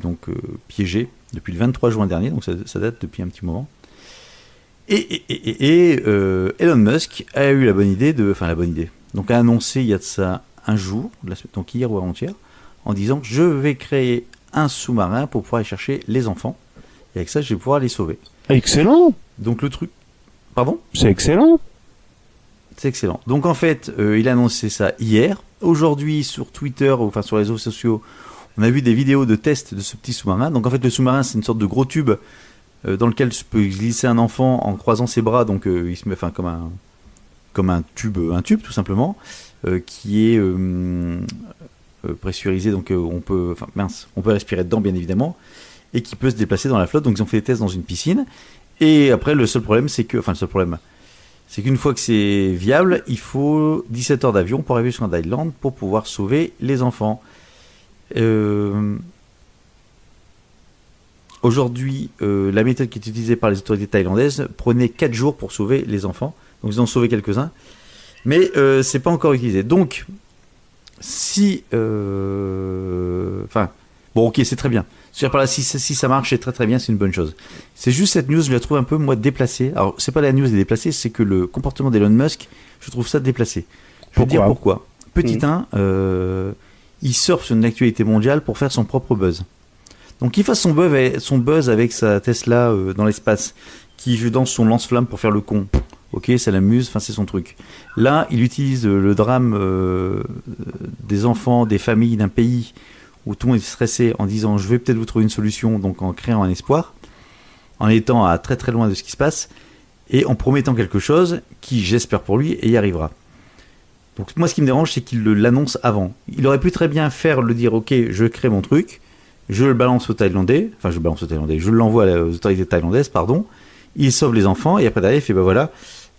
piégé depuis le 23 juin dernier, donc ça date depuis un petit moment. Et Elon Musk a eu la bonne idée donc a annoncé il y a de ça un jour, donc hier ou avant-hier, en disant que je vais créer un sous-marin pour pouvoir aller chercher les enfants. Et avec ça, je vais pouvoir les sauver. Excellent. Donc le truc... Pardon ? C'est excellent. C'est excellent. Donc en fait, il a annoncé ça hier. Aujourd'hui, sur Twitter, enfin sur les réseaux sociaux, on a vu des vidéos de tests de ce petit sous-marin. Donc en fait, le sous-marin, c'est une sorte de gros tube dans lequel tu peux glisser un enfant en croisant ses bras. Donc il se met comme un tube tout simplement, qui est pressurisé. Donc on peut respirer dedans, bien évidemment, et qui peut se déplacer dans la flotte. Donc ils ont fait des tests dans une piscine. Et après, le seul problème, c'est qu'une fois que c'est viable, il faut 17 heures d'avion pour arriver sur Thaïlande pour pouvoir sauver les enfants. Aujourd'hui, la méthode qui est utilisée par les autorités thaïlandaises prenait 4 jours pour sauver les enfants. Donc ils en ont sauvé quelques-uns. Mais c'est pas encore utilisé. Donc, si... bon, ok, c'est très bien. Par là, si ça marche, c'est très très bien, c'est une bonne chose. C'est juste cette news, je la trouve un peu, moi, déplacée. Alors, c'est pas la news est déplacée, c'est que le comportement d'Elon Musk, je trouve ça déplacé. Je vais te dire pourquoi. Petit 1, il surfe sur une actualité mondiale pour faire son propre buzz. Donc, qu'il fasse son buzz avec sa Tesla dans l'espace, qu'il danse son lance-flamme pour faire le con. Ok, ça l'amuse, c'est son truc. Là, il utilise le drame des enfants, des familles, d'un pays où tout le monde est stressé en disant je vais peut-être vous trouver une solution, donc en créant un espoir, en étant à très très loin de ce qui se passe, et en promettant quelque chose qui, j'espère pour lui, y arrivera. Donc moi ce qui me dérange, c'est qu'il l'annonce avant. Il aurait pu très bien le dire ok, je crée mon truc, je le balance aux Thaïlandais, je l'envoie aux autorités thaïlandaises, il sauve les enfants, et après derrière il fait voilà,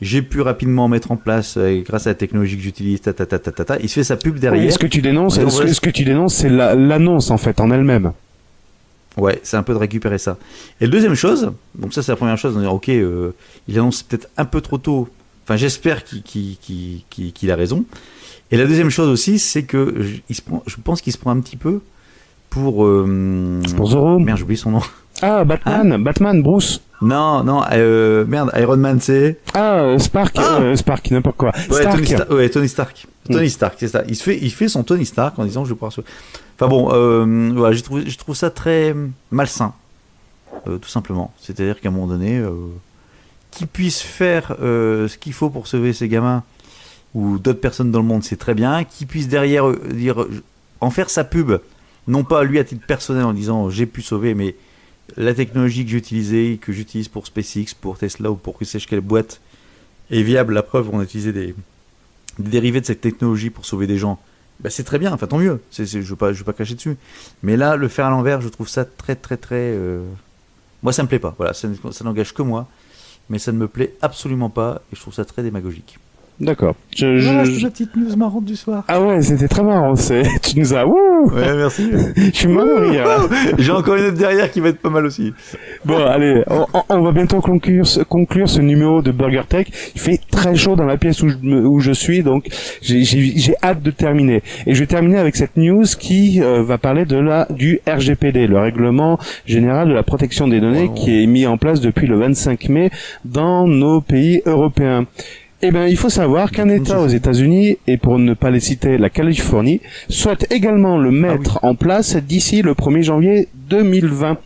j'ai pu rapidement mettre en place, grâce à la technologie que j'utilise, il se fait sa pub derrière. Oui, ce que tu dénonces, c'est l'annonce en fait en elle-même. Ouais, c'est un peu de récupérer ça. Et la deuxième chose, donc ça c'est la première chose, on dit ok, il annonce peut-être un peu trop tôt, j'espère qu'il a raison. Et la deuxième chose aussi, c'est que je pense qu'il se prend un petit peu pour Zorro. Merde, j'ai oublié son nom. Ah, Batman, Bruce. Non, Iron Man, c'est... Spark, n'importe quoi. Ouais, Tony Stark. Tony Stark, c'est ça. Il fait son Tony Stark en disant je vais pouvoir sauver. Voilà, je trouve ça très malsain, tout simplement. C'est-à-dire qu'à un moment donné, qu'il puisse faire ce qu'il faut pour sauver ces gamins ou d'autres personnes dans le monde, c'est très bien. Qu'il puisse derrière en faire sa pub, non pas lui à titre personnel en disant j'ai pu sauver, mais la technologie que j'utilise pour SpaceX, pour Tesla ou pour que sais-je quelle boîte est viable. La preuve, on a utilisé des dérivés de cette technologie pour sauver des gens. C'est très bien, tant mieux. Je veux pas cracher dessus. Mais là, le faire à l'envers, je trouve ça très très très... Moi, ça me plaît pas. Voilà, ça n'engage que moi. mais ça ne me plaît absolument pas et je trouve ça très démagogique. D'accord. Voilà, c'est la petite news marrante du soir. Ah ouais, c'était très marrant. Tu nous as... Wouh, ouais, merci. je suis mort de rire. Là. J'ai encore une autre derrière qui va être pas mal aussi. Bon, allez, on va bientôt conclure ce numéro de Burger Tech. Il fait très chaud dans la pièce où je suis, donc j'ai hâte de terminer. Et je vais terminer avec cette news qui va parler du RGPD, le règlement général de la protection des données, qui est mis en place depuis le 25 mai dans nos pays européens. Eh ben, il faut savoir qu'un État aux États-Unis, et pour ne pas les citer, la Californie, souhaite également le mettre en place d'ici le 1er janvier 2020.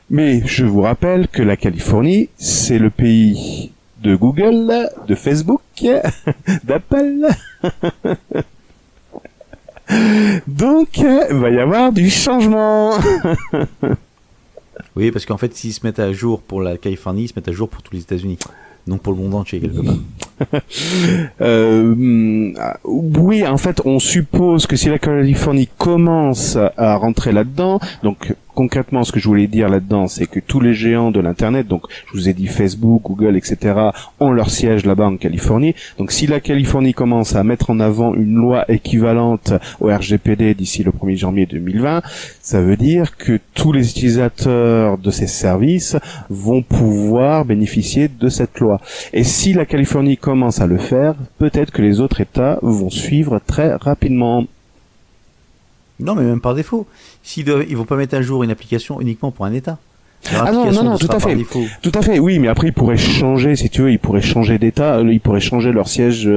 Mais je vous rappelle que la Californie, c'est le pays de Google, de Facebook, d'Apple. Donc, il va y avoir du changement. Oui, parce qu'en fait, s'ils se mettent à jour pour la Californie, ils se mettent à jour pour tous les États-Unis. Donc pour le monde entier, quelque part. Oui, en fait, on suppose que si la Californie commence à rentrer là-dedans, donc concrètement, ce que je voulais dire là-dedans, c'est que tous les géants de l'Internet, donc je vous ai dit Facebook, Google, etc., ont leur siège là-bas en Californie. Donc si la Californie commence à mettre en avant une loi équivalente au RGPD d'ici le 1er janvier 2020, ça veut dire que tous les utilisateurs de ces services vont pouvoir bénéficier de cette loi. Et si la Californie commence à le faire, peut-être que les autres États vont suivre très rapidement. Non, mais même par défaut. Ils vont pas mettre à jour une application uniquement pour un État. Ah non, tout à fait. Tout à fait, oui, mais après ils pourraient changer, si tu veux, ils pourraient changer d'État, ils pourraient changer leur siège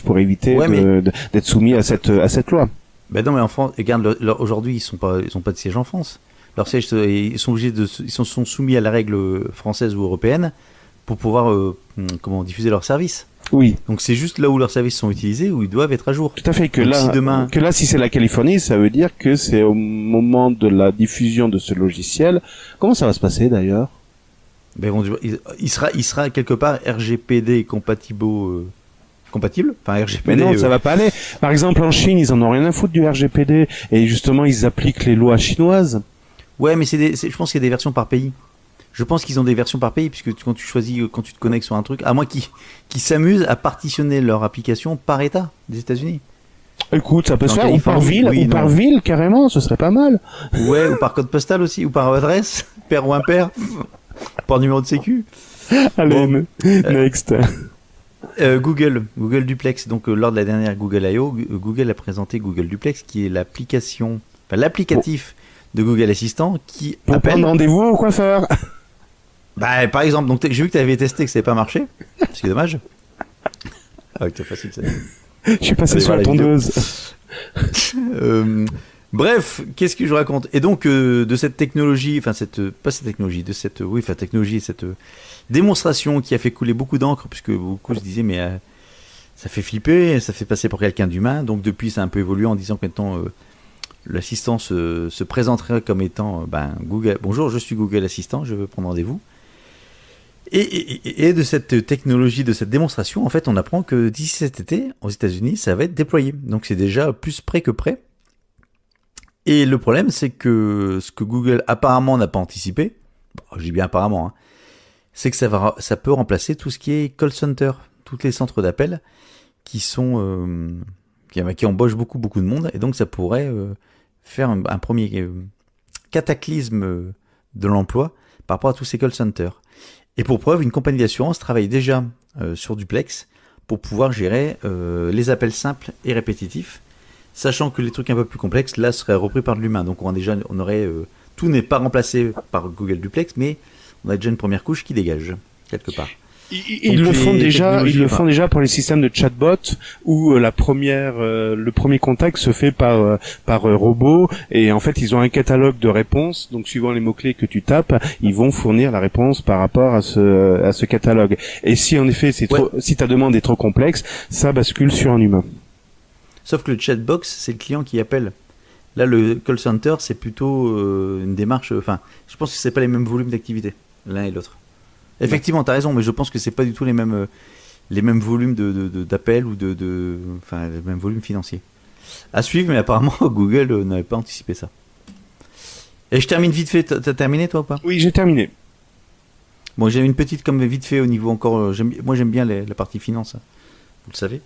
pour éviter d'être soumis à cette loi. Ben non, mais en France, regarde, aujourd'hui ils sont pas de siège en France. Leur siège, ils sont soumis à la règle française ou européenne pour pouvoir diffuser leurs services. Oui. Donc c'est juste là où leurs services sont utilisés où ils doivent être à jour. Tout à fait. Que là, si c'est la Californie, ça veut dire que c'est au moment de la diffusion de ce logiciel. Comment ça va se passer d'ailleurs ? Ben, il sera quelque part RGPD compatible. Enfin RGPD. Mais non, ça va pas aller. Par exemple, en Chine, ils en ont rien à foutre du RGPD et justement, ils appliquent les lois chinoises. Ouais, mais je pense qu'il y a des versions par pays. Je pense qu'ils ont des versions par pays, puisque quand tu te connectes sur un truc, à moins qu'ils s'amusent à partitionner leur application par État des États-Unis. Écoute, ça peut se faire, ou par ville, par ville, carrément, ce serait pas mal. Ouais, ou par code postal aussi, ou par adresse, père ou impair, par numéro de sécu. Allez, next. Google Duplex, donc lors de la dernière Google I.O., Google a présenté Google Duplex, qui est l'applicatif de Google Assistant qui pour prendre rendez-vous au coiffeur. Bah, par exemple, donc j'ai vu que tu avais testé que ça n'avait pas marché. C'est dommage. Ah oui, c'est facile ça. Je suis passé sur la tondeuse. Bref, qu'est-ce que je raconte ? Et donc de cette technologie, cette démonstration qui a fait couler beaucoup d'encre, puisque beaucoup se disaient mais ça fait flipper, ça fait passer pour quelqu'un d'humain. Donc depuis, ça a un peu évolué en disant que maintenant l'assistant se présenterait comme étant Google. Bonjour, je suis Google Assistant, je veux prendre rendez-vous. Et de cette technologie, de cette démonstration, en fait, on apprend que d'ici cet été, aux États-Unis, ça va être déployé. Donc c'est déjà plus près que prêt. Et le problème, c'est que ce que Google apparemment n'a pas anticipé, je dis bien apparemment, c'est que ça peut remplacer tout ce qui est call center, tous les centres d'appel qui embauchent beaucoup de monde, et donc ça pourrait faire un premier cataclysme de l'emploi par rapport à tous ces call centers. Et pour preuve, une compagnie d'assurance travaille déjà sur Duplex pour pouvoir gérer les appels simples et répétitifs, sachant que les trucs un peu plus complexes, là, seraient repris par de l'humain. Donc on aurait tout n'est pas remplacé par Google Duplex, mais on a déjà une première couche qui dégage, quelque part. Ils le font déjà pour les systèmes de chatbot où le premier contact se fait par robot, et en fait ils ont un catalogue de réponses, donc suivant les mots-clés que tu tapes, ils vont fournir la réponse par rapport à ce catalogue. Et si en effet si ta demande est trop complexe, ça bascule sur un humain. Sauf que le chatbox, c'est le client qui appelle. Là, le call center, c'est plutôt une démarche. Enfin, je pense que c'est pas les mêmes volumes d'activité, l'un et l'autre. Effectivement, tu as raison, mais je pense que c'est pas du tout les mêmes volumes d'appels ou les mêmes volumes financiers. À suivre, mais apparemment Google n'avait pas anticipé ça. Et je termine vite fait. T'as terminé toi ou pas ? Oui, j'ai terminé. Bon, j'ai une petite comme vite fait au niveau encore. Moi, j'aime bien la partie finance, hein, vous le savez.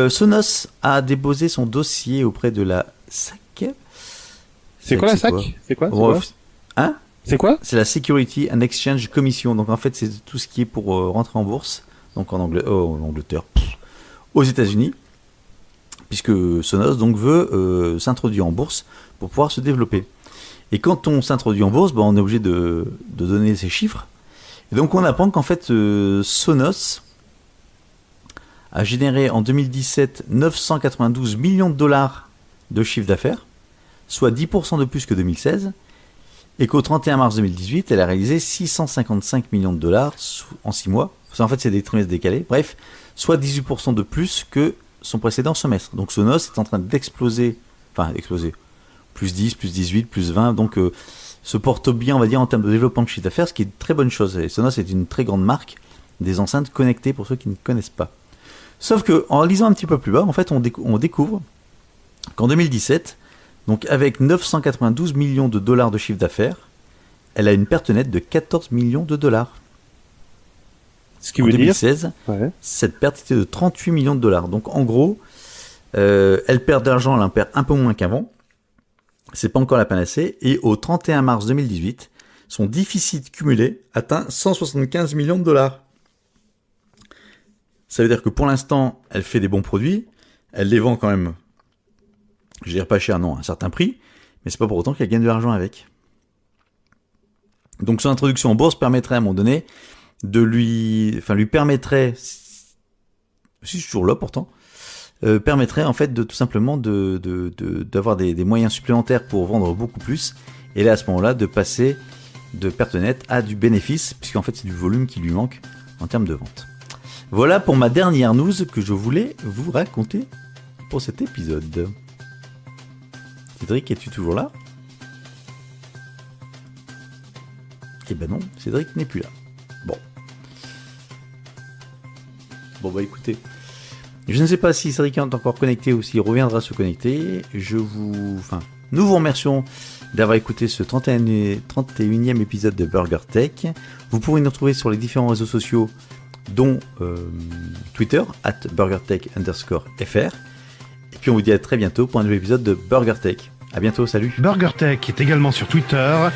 Sonos a déposé son dossier auprès de la SAC. C'est quoi la SAC? C'est quoi? Hein? C'est quoi? C'est la Security and Exchange Commission. Donc en fait, c'est tout ce qui est pour rentrer en bourse. Donc en Angleterre, aux États-Unis, puisque Sonos donc veut s'introduire en bourse pour pouvoir se développer. Et quand on s'introduit en bourse, on est obligé de donner ces chiffres. Et donc on apprend qu'en fait Sonos a généré en 2017 992 millions de dollars de chiffre d'affaires, soit 10% de plus que 2016, et qu'au 31 mars 2018, elle a réalisé 655 millions de dollars en 6 mois. En fait, c'est des trimestres décalés. Bref, soit 18% de plus que son précédent semestre. Donc Sonos est en train d'exploser, plus 10, plus 18, plus 20, donc se porte bien, on va dire, en termes de développement de chiffre d'affaires, ce qui est une très bonne chose. Et Sonos est une très grande marque des enceintes connectées pour ceux qui ne connaissent pas. Sauf que, en lisant un petit peu plus bas, en fait, on découvre qu'en 2017, donc avec 992 millions de dollars de chiffre d'affaires, elle a une perte nette de 14 millions de dollars. Ce qui en veut 2016, dire... cette perte était de 38 millions de dollars. Donc en gros, elle perd d'argent, elle en perd un peu moins qu'avant. C'est pas encore la panacée. Et au 31 mars 2018, son déficit cumulé atteint 175 millions de dollars. Ça veut dire que pour l'instant, elle fait des bons produits. Elle les vend quand même, je dirais pas cher, non, à un certain prix. Mais c'est pas pour autant qu'elle gagne de l'argent avec. Donc son introduction en bourse permettrait à un moment donné lui permettrait, si je suis toujours là pourtant, permettrait en fait de tout simplement d'avoir des moyens supplémentaires pour vendre beaucoup plus, et là à ce moment-là de passer de perte nette à du bénéfice, puisqu'en fait c'est du volume qui lui manque en termes de vente. Voilà pour ma dernière news que je voulais vous raconter pour cet épisode. Cédric, es-tu toujours là? Eh ben non, Cédric n'est plus là. Bon bah écoutez, je ne sais pas si Cédric est encore connecté ou s'il reviendra se connecter. Nous vous remercions d'avoir écouté ce 31e épisode de Burger Tech. Vous pouvez nous retrouver sur les différents réseaux sociaux, dont Twitter, @BurgerTech_FR. Et puis on vous dit à très bientôt pour un nouvel épisode de Burger Tech. À bientôt, salut. Burger Tech est également sur Twitter,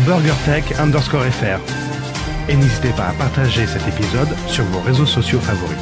@BurgerTech_FR. Et n'hésitez pas à partager cet épisode sur vos réseaux sociaux favoris.